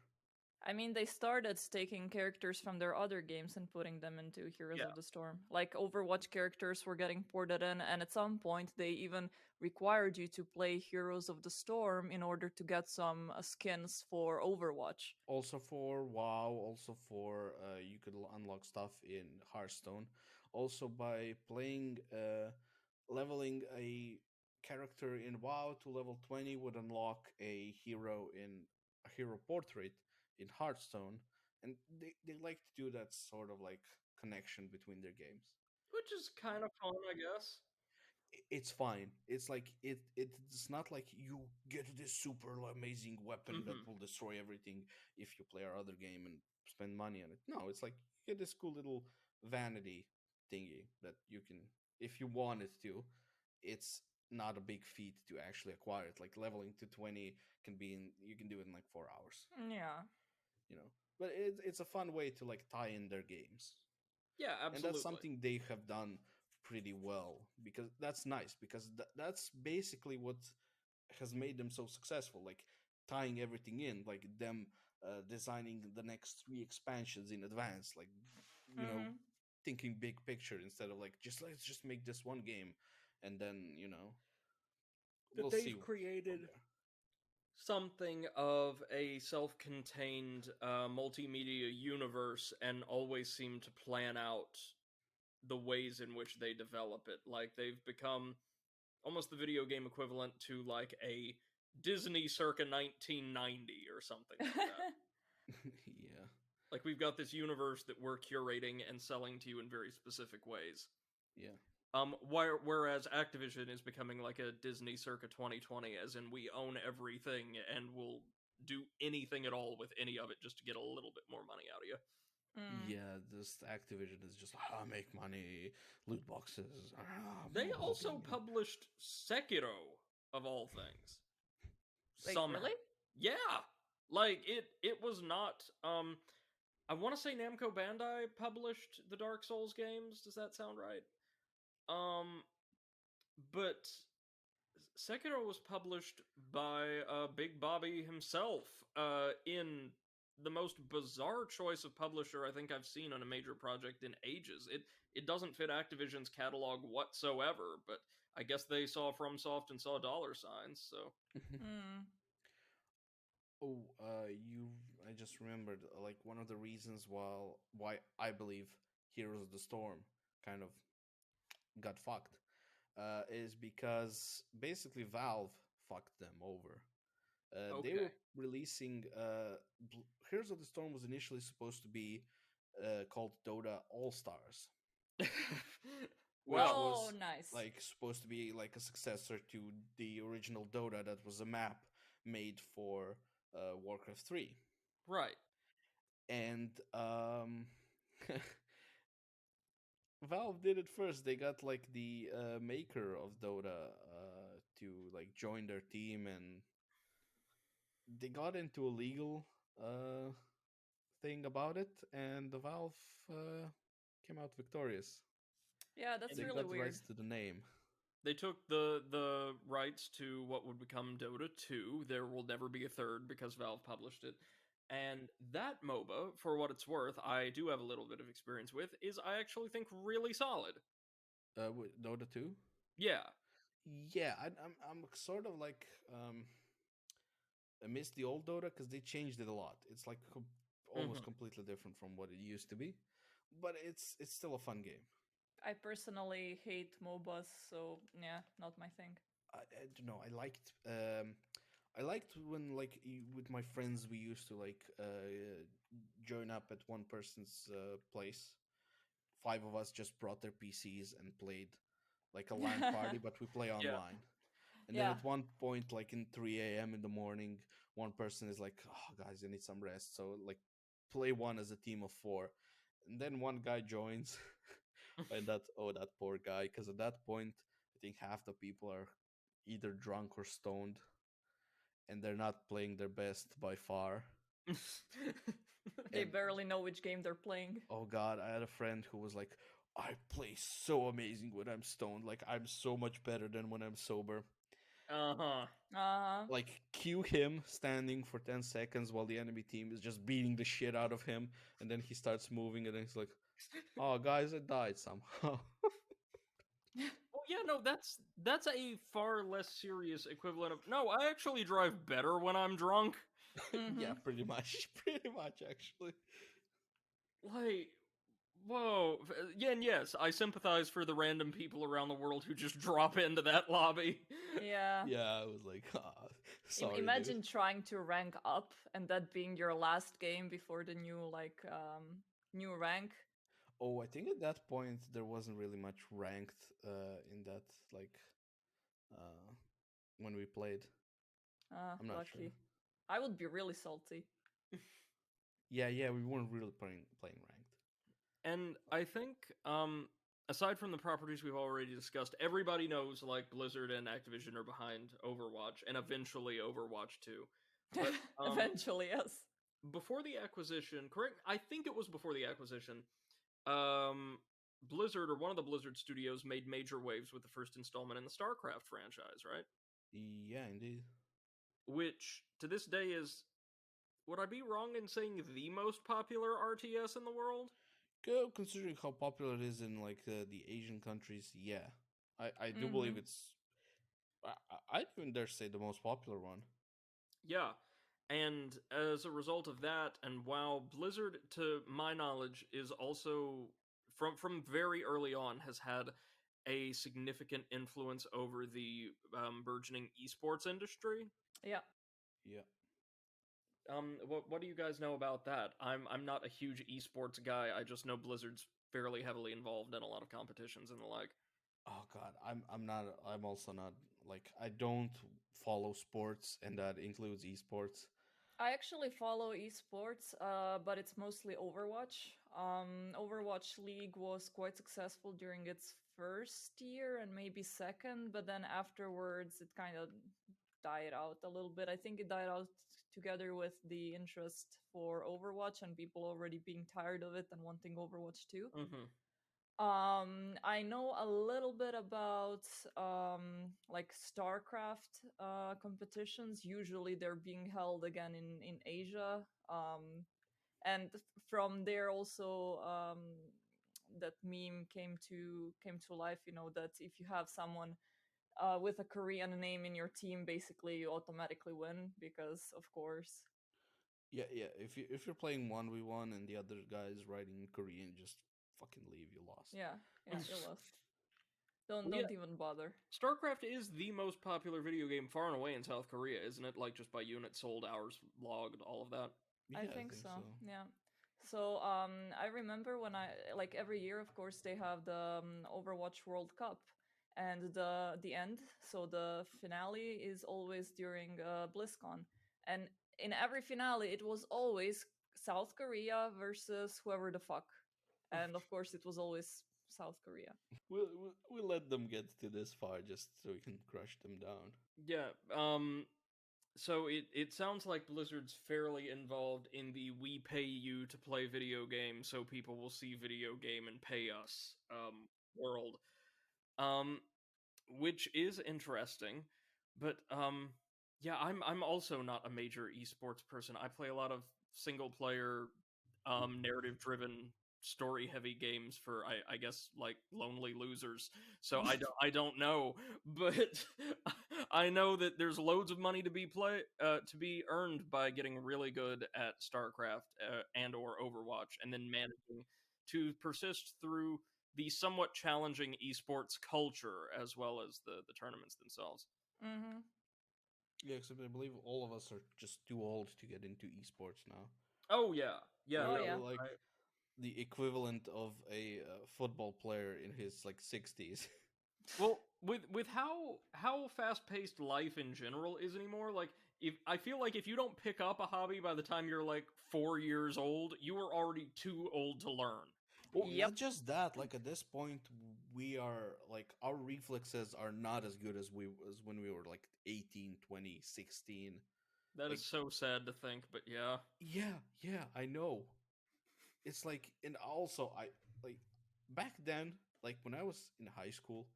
I mean, they started taking characters from their other games and putting them into Heroes of the Storm. Like, Overwatch characters were getting ported in, and at some point they even required you to play Heroes of the Storm in order to get some skins for Overwatch. Also for WoW, also for you could unlock stuff in Hearthstone. Also by playing, leveling a character in WoW to level 20 would unlock a hero in a hero portrait in Hearthstone, and they like to do that sort of like connection between their games, which is kind of fun, I guess. It's fine. It's like it's not like you get this super amazing weapon that will destroy everything if you play our other game and spend money on it. No, it's like you get this cool little vanity thingy that you can, if you wanted to. It's not a big feat to actually acquire it. Like leveling to 20 can be in, you can do it in like 4 hours. Yeah. You know, but it's a fun way to like tie in their games. Yeah, absolutely. And that's something they have done pretty well, because that's nice, because that's basically what has made them so successful, like tying everything in, like them designing the next 3 expansions in advance, like you know, thinking big picture instead of like just let's just make this one game and then we'll see. Created something of a self-contained multimedia universe and always seem to plan out the ways in which they develop it. Like, they've become almost the video game equivalent to like a Disney circa 1990 or something like that. Yeah. Like, we've got this universe that we're curating and selling to you in very specific ways. Yeah. Whereas Activision is becoming like a Disney circa 2020, as in we own everything and we'll do anything at all with any of it just to get a little bit more money out of you. Yeah, this Activision is just make money, loot boxes. They also published Sekiro, of all things. Wait, really? Yeah! Like, it was not, I want to say Namco Bandai published the Dark Souls games. Does that sound right? But Sekiro was published by Big Bobby himself, in the most bizarre choice of publisher I think I've seen on a major project in ages. It doesn't fit Activision's catalog whatsoever, but I guess they saw FromSoft and saw dollar signs, so. Oh, I just remembered, like, one of the reasons why I believe Heroes of the Storm kind of got fucked, is because basically Valve fucked them over. They were releasing, Heroes of the Storm was initially supposed to be called Dota All-Stars. Which was nice. Like supposed to be like a successor to the original Dota that was a map made for Warcraft 3. Right. And Valve did it first. They got like the maker of Dota to like join their team, and they got into a legal thing about it, and the Valve came out victorious. Yeah, that's they really got weird. Rights to the name. They took the rights to what would become Dota 2. There will never be a third because Valve published it. And that MOBA, for what it's worth, I do have a little bit of experience with, is I actually think really solid. Dota 2? Yeah. Yeah, I'm sort of like I miss the old Dota because they changed it a lot. It's like almost completely different from what it used to be, but it's still a fun game. I personally hate MOBAs, so yeah, not my thing. I don't know. I liked when with my friends we used to join up at one person's place. 5 of us just brought their PCs and played like a LAN party, but we play Yeah. online. And then Yeah. at one point, like in 3 a.m. in the morning, one person is like, "Oh, guys, I need some rest." So like, play one as a team of 4, and then one guy joins, and that poor guy, because at that point, I think half the people are either drunk or stoned, and they're not playing their best by far. They And barely know which game they're playing. oh god, I had a friend who was like, "I play so amazing when I'm stoned. Like I'm so much better than when I'm sober." Uh-huh. Like cue him standing for 10 seconds while the enemy team is just beating the shit out of him, and then he starts moving, and then he's like, "Oh guys, I died somehow." Well, yeah, no, that's a far less serious equivalent of no. I actually drive better when I'm drunk. Yeah, pretty much actually. Like, whoa, yeah, and yes, I sympathize for the random people around the world who just drop into that lobby. Yeah. Yeah, I was like, sorry, Imagine dude. trying to rank up and that being your last game before the new new rank. Oh, I think at that point there wasn't really much ranked in that like uh when we played. I'm not sure. Lucky. I would be really salty. Yeah, we weren't really playing ranked. And I think, aside from the properties we've already discussed, everybody knows like Blizzard and Activision are behind Overwatch, and eventually Overwatch 2. But Eventually, yes. before the acquisition, correct? I think it was before the acquisition. Blizzard, or one of the Blizzard studios, made major waves with the first installment in the StarCraft franchise, right? Yeah, indeed. Which to this day is, would I be wrong in saying the most popular RTS in the world? Considering how popular it is in the Asian countries, yeah, I do believe it's. I'd even dare say the most popular one. Yeah. And as a result of that, and while Blizzard, to my knowledge, is also from very early on has had a significant influence over the burgeoning esports industry. Yeah. Yeah. What do you guys know about that? I'm not a huge esports guy. I just know Blizzard's fairly heavily involved in a lot of competitions and the like. Oh god, I'm not. I'm also not I don't follow sports, and that includes esports. I actually follow esports, but it's mostly Overwatch. Overwatch League was quite successful during its first year and maybe second, but then afterwards it kind of died out a little bit. I think it died out together with the interest for Overwatch and people already being tired of it and wanting Overwatch 2. Mm-hmm. I know a little bit about like StarCraft competitions. Usually they're being held again in Asia. And from there also that meme came to life, you know, that if you have someone with a Korean name in your team, basically you automatically win because of course. Yeah. If you're playing 1v1 and the other guy is writing Korean, just fucking leave. You lost. Yeah, you lost. Don't Well, yeah. even bother. StarCraft is the most popular video game far and away in South Korea, isn't it? Like just by units sold, hours logged, all of that. Yeah, I think so. Yeah. So I remember when I like every year, of course, they have the Overwatch World Cup, and the end. So the finale is always during BlizzCon, and in every finale, it was always South Korea versus whoever the fuck, and of course, it was always South Korea. We'll let them get to this far just so we can crush them down. Yeah. So it sounds like Blizzard's fairly involved in the we pay you to play video games so people will see video game and pay us world. Which is interesting, but yeah, I'm also not a major esports person. I play a lot of single player narrative driven story heavy games for I guess like lonely losers. So I don't know, but I know that there's loads of money to be earned by getting really good at StarCraft and or Overwatch, and then managing to persist through the somewhat challenging esports culture as well as the tournaments themselves. Mm-hmm. Yeah, except I believe all of us are just too old to get into esports now. Oh yeah, yeah, Oh, no, yeah. Like the equivalent of a football player in his like 60s. Well, with how fast paced life in general is anymore, like if I feel like if you don't pick up a hobby by the time you're like 4 years old, you are already too old to learn. Well, Yep. not just that. Like at this point, we are like our reflexes are not as good as when we were like 18, 20, 16. That Like, is so sad to think, but yeah. yeah, I know. It's like, and also I like back then, like when I was in high school,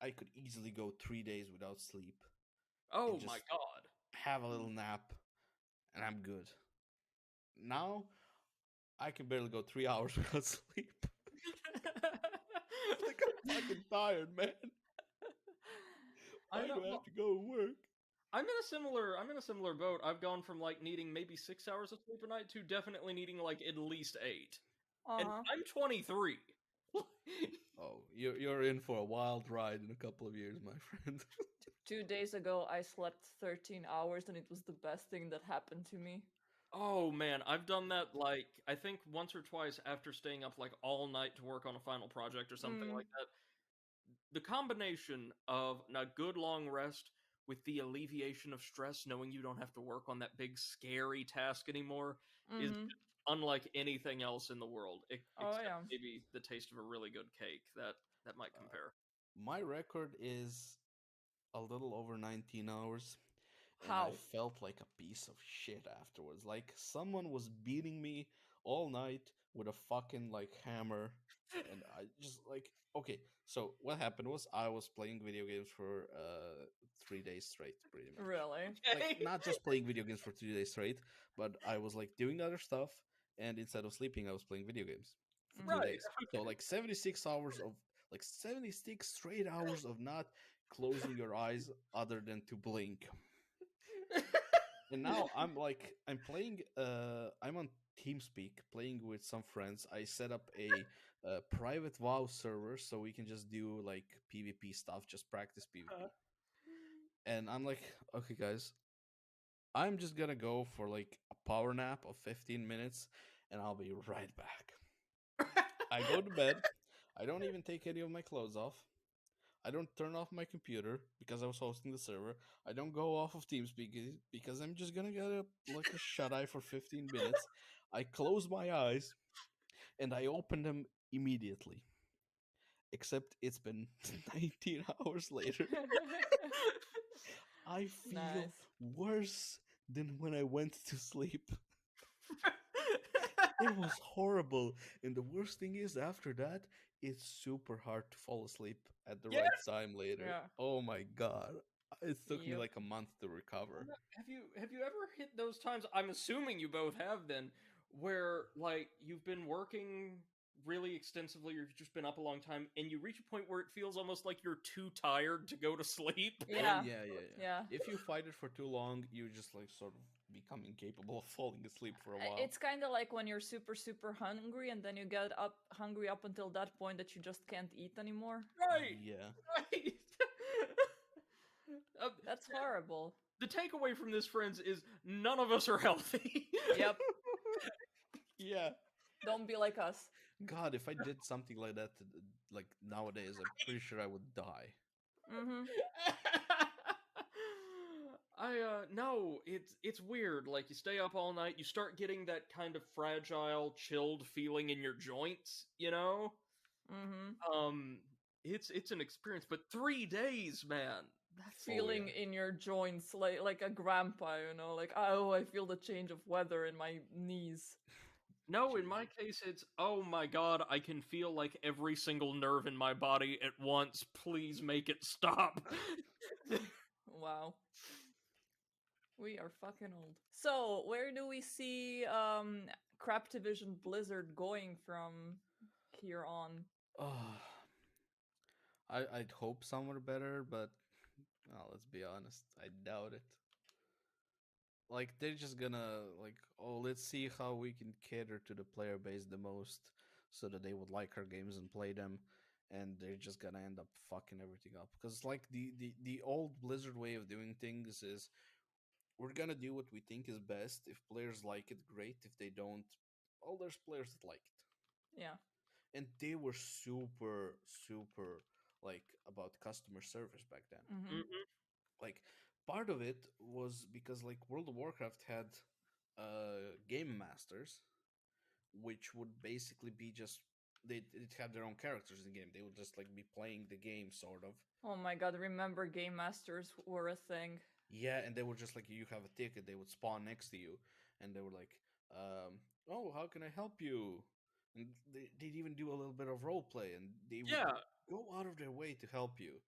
I could easily go 3 days without sleep and Oh my just god. have a little nap, and I'm good. Now I can barely go 3 hours without sleep. Like I'm fucking tired, man. I Why know. do I Well, have to go to work? I'm in a similar boat. I've gone from like needing maybe 6 hours of sleep a night to definitely needing like at least 8. And Uh-huh. I'm 23. Oh, you're in for a wild ride in a couple of years, my friend. 2 days ago, I slept 13 hours, and it was the best thing that happened to me. Oh man, I've done that like I think once or twice after staying up like all night to work on a final project or something Mm. like that. The combination of a good long rest with the alleviation of stress, knowing you don't have to work on that big scary task anymore, is Mm-hmm. unlike anything else in the world, Oh, except yeah. maybe the taste of a really good cake. That might compare. My record is a little over 19 hours, and I How? felt like a piece of shit afterwards. Like someone was beating me all night with a fucking like hammer, and I just like okay. So what happened was I was playing video games for 3 days straight, pretty much. Really? Like not just playing video games for 3 days straight, but I was like doing other stuff, and instead of sleeping, I was playing video games for Mhm. two Right. days. So like 76 straight hours of not closing your eyes other than to blink. And now I'm playing I'm on TeamSpeak playing with some friends. I set up a private WoW server so we can just do like PvP stuff, just practice PvP. And I'm like, okay guys, I'm just gonna go for like a power nap of 15 minutes and I'll be right back. I go to bed. I don't even take any of my clothes off. I don't turn off my computer because I was hosting the server. I don't go off of TeamSpeak because I'm just gonna get like a shut eye for 15 minutes. I close my eyes and I open them immediately. Except it's been 19 hours later. I feel Nice. worse than when I went to sleep. It was horrible. And the worst thing is, after that, it's super hard to fall asleep at the Yeah. right time later. Yeah. Oh my god. It took me Yep. like a month to recover. Have you ever hit those times? I'm assuming you both have then, where like you've been working really extensively, or you've just been up a long time, and you reach a point where it feels almost like you're too tired to go to sleep. Oh, Yeah. yeah. Yeah. If you fight it for too long, you just like sort of become incapable of falling asleep for a while. It's kind of like when you're super, super hungry, and then you get up hungry up until that point that you just can't eat anymore. Right, Yeah. right. Uh, That's horrible. the takeaway from this, friends, is none of us are healthy. Yep. Yeah. Don't be like us. God, if I did something like that, like nowadays, I'm pretty sure I would die. Mm-hmm. No, it's weird. Like you stay up all night, you start getting that kind of fragile, chilled feeling in your joints, you know? Mm-hmm. It's an experience, but 3 days, man. That's Feeling in your joints like a grandpa, like, oh, I feel the change of weather in my knees. No, in my case, it's, oh my god, I can feel like every single nerve in my body at once. Please make it stop. Wow. We are fucking old. So, where do we see Craptivision Blizzard going from here on? Oh, I'd hope somewhere better, but let's be honest, I doubt it. Like they're just gonna like, oh, let's see how we can cater to the player base the most. so that they would like our games and play them, and they're just gonna end up fucking everything up. Because like the old Blizzard way of doing things is we're gonna do what we think is best. If players like it, great. If they don't, well, there's players that like it. Yeah. And they were super like about customer service back then. Mm-hmm. Mm-hmm. Like part of it was because like World of Warcraft had game masters, which would basically be just they'd have their own characters in the game. They would just like be playing the game sort of. Oh my god, remember Game Masters were a thing. Yeah, and they were just like you have a ticket, they would spawn next to you, and they were like, "Oh, how can I help you?" And they'd even do a little bit of role play, and they would Yeah. go out of their way to help you.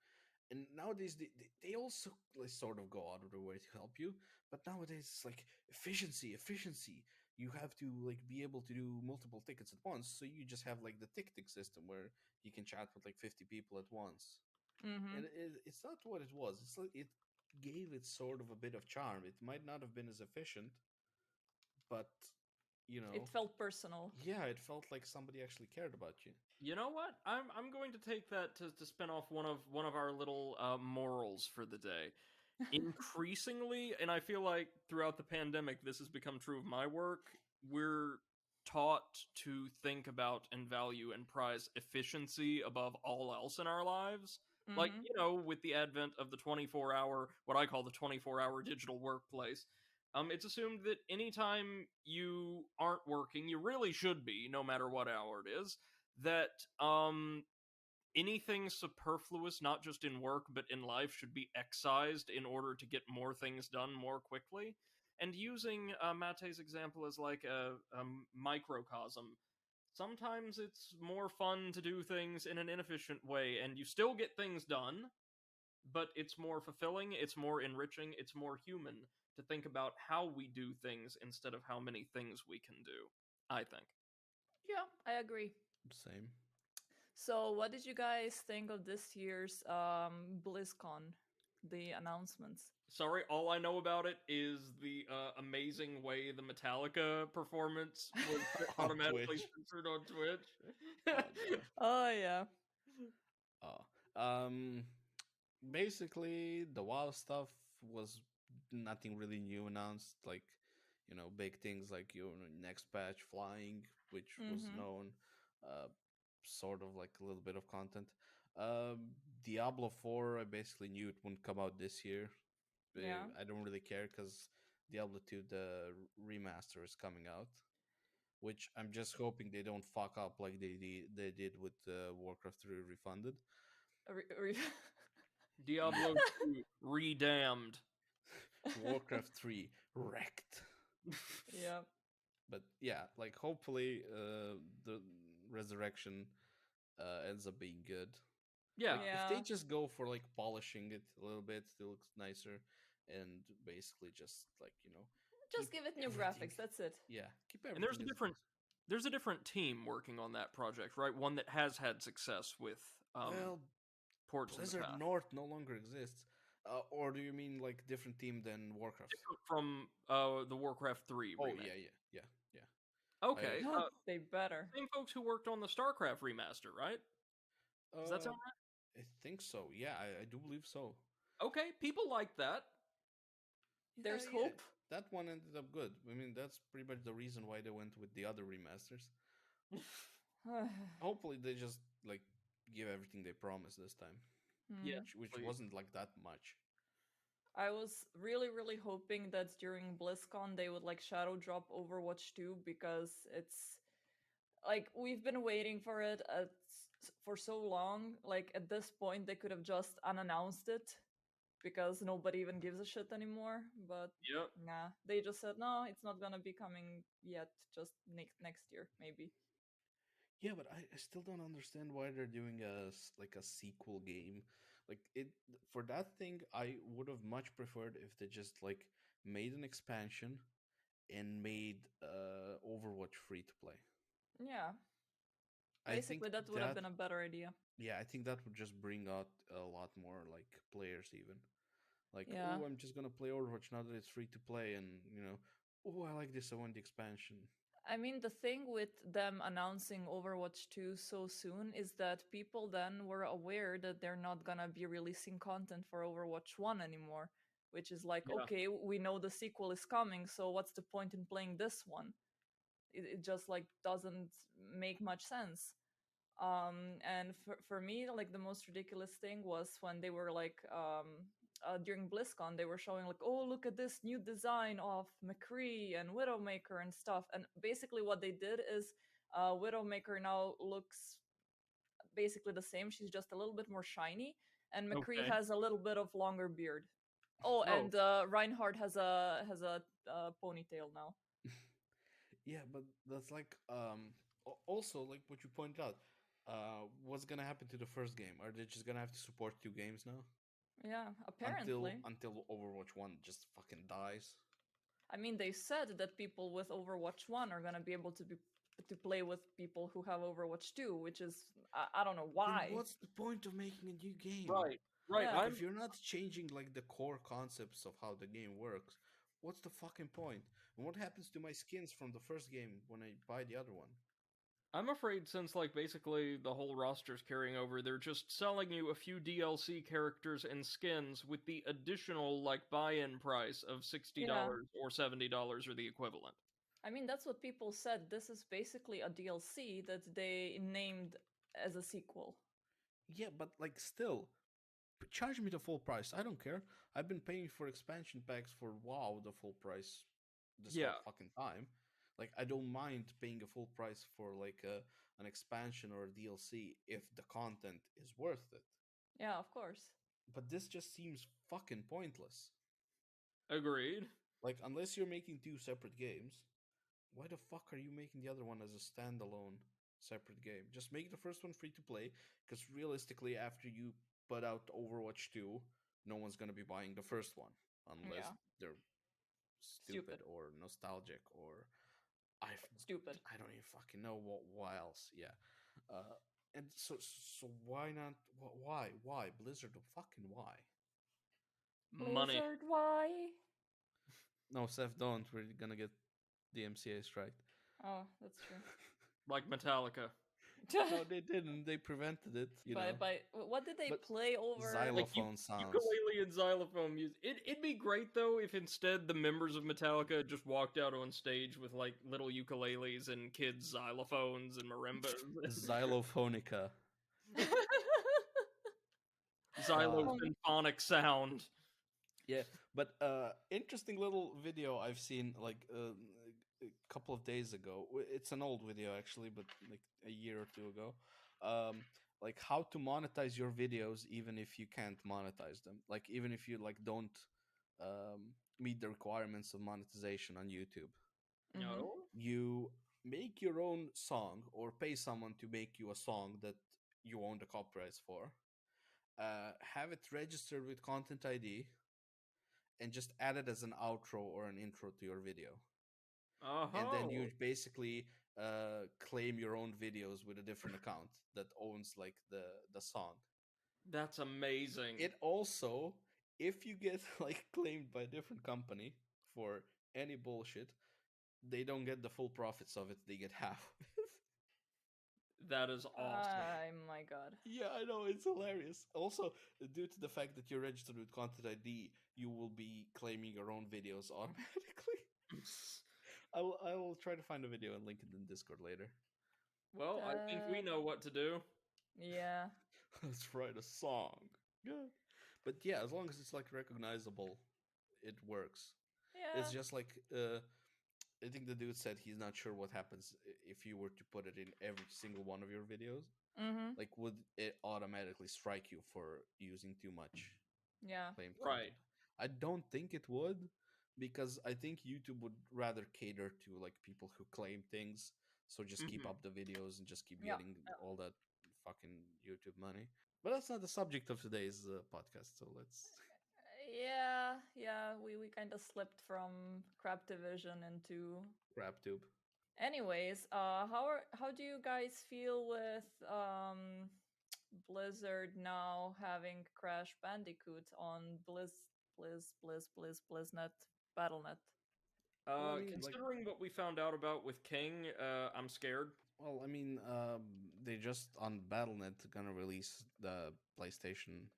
And nowadays they also like, sort of go out of their way to help you, but nowadays it's like efficiency. You have to like be able to do multiple tickets at once, so you just have like the ticketing system where you can chat with like 50 people at once. Mm-hmm. And it's not what it was. It's like it gave it sort of a bit of charm. It might not have been as efficient, but you It know, felt personal. yeah, it felt like somebody actually cared about you. You know what? I'm going to take that to spin off one of our little morals for the day. Increasingly, and I feel like throughout the pandemic, this has become true of my work. We're taught to think about and value and prize efficiency above all else in our lives. Like, Mm-hmm. you know, with the advent of the 24-hour, what I call the 24-hour digital workplace, it's assumed that anytime you aren't working, you really should be, no matter what hour it is, that anything superfluous, not just in work but in life, should be excised in order to get more things done more quickly. And using Mate's example as like a microcosm, sometimes it's more fun to do things in an inefficient way, and you still get things done, but it's more fulfilling, it's more enriching, it's more human to think about how we do things instead of how many things we can do, I think. Yeah, I agree. Same. So, what did you guys think of this year's BlizzCon? The announcements. Sorry, all I know about it is the amazing way the Metallica performance was On automatically Twitch. censored on Twitch. Oh god. Oh yeah. Oh. Basically the WoW stuff was nothing really new announced, like, you know, big things like your next patch flying, which was Mm-hmm. known, uh sort of like a little bit of content. Diablo 4, I basically knew it wouldn't come out this year. Yeah. I don't really care because Diablo 2 the remaster is coming out, which I'm just hoping they don't fuck up like they did with Warcraft 3 Refunded. Diablo 2 redamned. Warcraft 3 wrecked. Yeah. But yeah, like hopefully the resurrection ends up being good. Yeah. Like, Yeah. if they just go for like polishing it a little bit, it looks nicer, and basically just like, you know, Just keep give it new everything- graphics. That's it. Yeah, keep And everything. there's a different team working on that project, right? One that has had success with Well, ports in the Blizzard past. North no longer exists. Or do you mean like different team than Warcraft? Different from the Warcraft 3 Oh remake. yeah. Okay. They better. Same folks who worked on the StarCraft remaster, right? Does that sound right? I think so. Yeah, I do believe so. Okay, people like that. There's Yeah, hope. that one ended up good. I mean, that's pretty much the reason why they went with the other remasters. Hopefully, they just like give everything they promised this time, Yeah, which please. wasn't like that much. I was really hoping that during BlizzCon they would like shadow drop Overwatch 2 because it's like we've been waiting for it for so long. Like at this point they could have just unannounced it because nobody even gives a shit anymore. But Yep. nah, they just said no, it's not gonna be coming yet. Just next year maybe. Yeah, but I still don't understand why they're doing like a sequel game. Like it for that thing, I would have much preferred if they just like made an expansion and made Overwatch free to play. Yeah, I think basically that would have been a better idea. yeah, I think that would just bring out a lot more like players even. Like, Yeah. oh, I'm just gonna play Overwatch now that it's free to play, and you know, oh, I like this. I want the expansion. I mean, the thing with them announcing Overwatch 2 so soon is that people then were aware that they're not gonna be releasing content for Overwatch 1 anymore, which is like, Yeah. okay, we know the sequel is coming, so what's the point in playing this one? It just like doesn't make much sense. And for me, like the most ridiculous thing was when they were like during BlizzCon, they were showing like, oh, look at this new design of McCree and Widowmaker and stuff. And basically, what they did is Widowmaker now looks basically the same. She's just a little bit more shiny, and McCree Okay. has a little bit of longer beard. Oh, Oh. and Reinhardt has a ponytail now. Yeah, but that's like also like what you pointed out. What's gonna happen to the first game? Are they just gonna have to support 2 games now Yeah, until apparently. until Overwatch 1 just fucking dies? I mean, they said that people with Overwatch 1 are going to be able to play with people who have Overwatch 2, which is I don't know Then why. what's the point of making a new game? Right. Right. Yeah. Like I'm if you're not changing like the core concepts of how the game works, what's the fucking point? And what happens to my skins from the first game when I buy the other one? I'm afraid since like basically the whole roster's carrying over, they're just selling you a few DLC characters and skins with the additional like buy-in price of $60 Yeah. or $70 or the equivalent. I mean, that's what people said. This is basically a DLC that they named as a sequel. Yeah, but like still, charge me the full price. I don't care. I've been paying for expansion packs for WoW the full price this Yeah. whole fucking time. Like I don't mind paying a full price for like an expansion or a DLC if the content is worth it. Yeah, of course. But this just seems fucking pointless. Agreed. Like unless you're making 2 separate games, why the fuck are you making the other one as a standalone separate game? Just make the first one free to play, because realistically, after you put out Overwatch 2, no one's gonna be buying the first one unless Yeah. they're stupid or nostalgic or Stupid. I don't even fucking know what else. Yeah, and so why not? Why Blizzard? Fucking why? Money. Blizzard, why? No, Seth, don't. We're gonna get the MCA strike. Oh, that's true. Like Metallica. No, they didn't. They prevented it. You know. By what did they But play over? Like xylophone sounds. ukulele and xylophone music. It'd be great though if instead the members of Metallica just walked out on stage with like little ukuleles and kids xylophones and marimbas. Xylophonica. Xylosymphonic sound. Yeah, but interesting little video I've seen like a couple of days ago. It's an old video actually, but like a year or two ago. Like how to monetize your videos even if you can't monetize them. Like even if you like don't meet the requirements of monetization on YouTube. No. You make your own song or pay someone to make you a song that you own the copyrights for. Have it registered with Content ID and just add it as an outro or an intro to your video. And then you basically claim your own videos with a different account that owns like the song. That's amazing. It also, if you get like claimed by a different company for any bullshit, they don't get the full profits of it. They get half. That is awesome. Oh my god. Yeah, I know, it's hilarious. Also, due to the fact that you're registered with Content ID, you will be claiming your own videos automatically. I will try to find a video and link it in Discord later. Well, I think we know what to do. Yeah. Let's write a song. Yeah. But yeah, as long as it's like recognizable, it works. Yeah. It's just like I think the dude said he's not sure what happens if you were to put it in every single one of your videos. Mm-hmm. Like, would it automatically strike you for using too much? Yeah. Claimed Right. content? I don't think it would, because I think YouTube would rather cater to like people who claim things. So just keep up the videos and just keep getting all that fucking YouTube money. But that's not the subject of today's podcast. So let's. Yeah. We kind of slipped from Craptivision into Craptube. Anyways, how do you guys feel with Blizzard now having Crash Bandicoot on BlizzNet, BattleNet? Well, I mean, considering what we found out about with King, I'm scared. Well, I mean, they just on Battle.net gonna release the PlayStation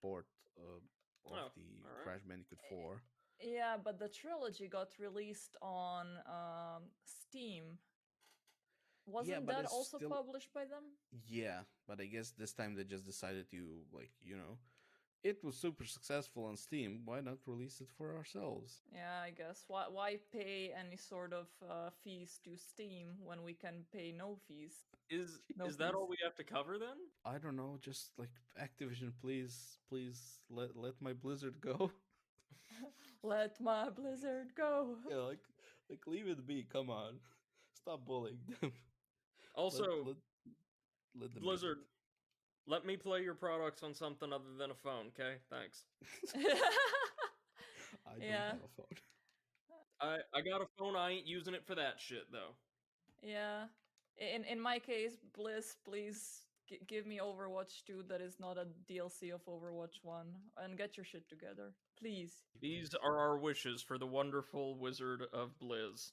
port of the Crash Bandicoot 4. Yeah, but the trilogy got released on Steam. Wasn't that also published by them? Yeah, but I guess this time they just decided to, it was super successful on Steam. Why not release it for ourselves? Yeah, I guess. Why pay any sort of fees to Steam when we can pay no fees? Is that all we have to cover then? I don't know. Just Activision, please let my Blizzard go. Let my Blizzard go. Yeah, leave it be. Come on, stop bullying them. Also, let them Blizzard, let me play your products on something other than a phone, okay? Thanks. I don't have a phone. I got a phone. I ain't using it for that shit though. Yeah. In my case, Blizz, please give me Overwatch 2 that is not a DLC of Overwatch 1, and get your shit together, please. These are our wishes for the wonderful Wizard of Blizz.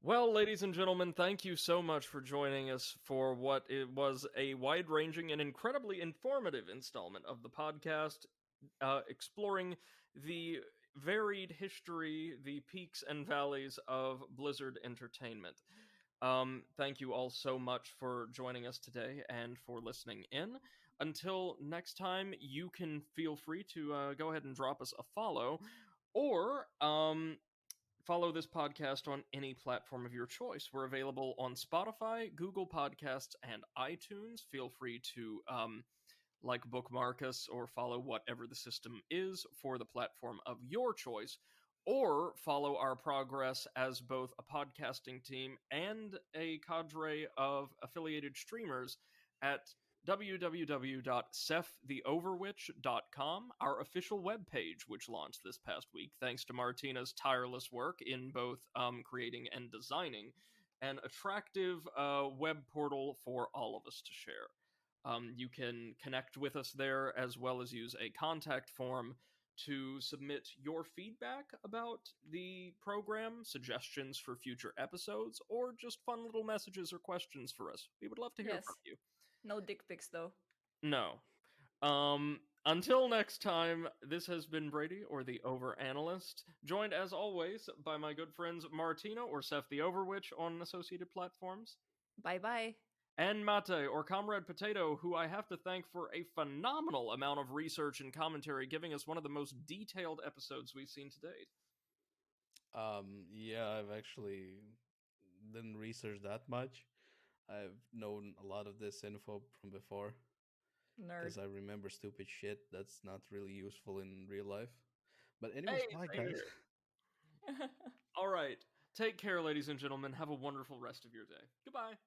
Well, ladies and gentlemen, thank you so much for joining us for what it was a wide-ranging and incredibly informative installment of the podcast, exploring the varied history, the peaks and valleys of Blizzard Entertainment. Thank you all so much for joining us today and for listening in. Until next time, you can feel free to go ahead and drop us a follow, or follow this podcast on any platform of your choice. We're available on Spotify, Google Podcasts, and iTunes. Feel free to bookmark us or follow whatever the system is for the platform of your choice, or follow our progress as both a podcasting team and a cadre of affiliated streamers at www.seththeoverwitch.com, our official webpage, which launched this past week, thanks to Martina's tireless work in both creating and designing an attractive web portal for all of us to share. You can connect with us there, as well as use a contact form to submit your feedback about the program, suggestions for future episodes, or just fun little messages or questions for us. We would love to hear from you. No dick pics, though. No. Until next time, this has been Brady, or the Over-Analyst, joined as always by my good friends Martina, or Seth the Overwitch, on associated platforms. Bye-bye. And Mate, or Comrade Potato, who I have to thank for a phenomenal amount of research and commentary, giving us one of the most detailed episodes we've seen to date. Yeah, I've actually didn't research that much. I've known a lot of this info from before. Because I remember stupid shit that's not really useful in real life. But anyways, bye, guys. All right. Take care, ladies and gentlemen. Have a wonderful rest of your day. Goodbye.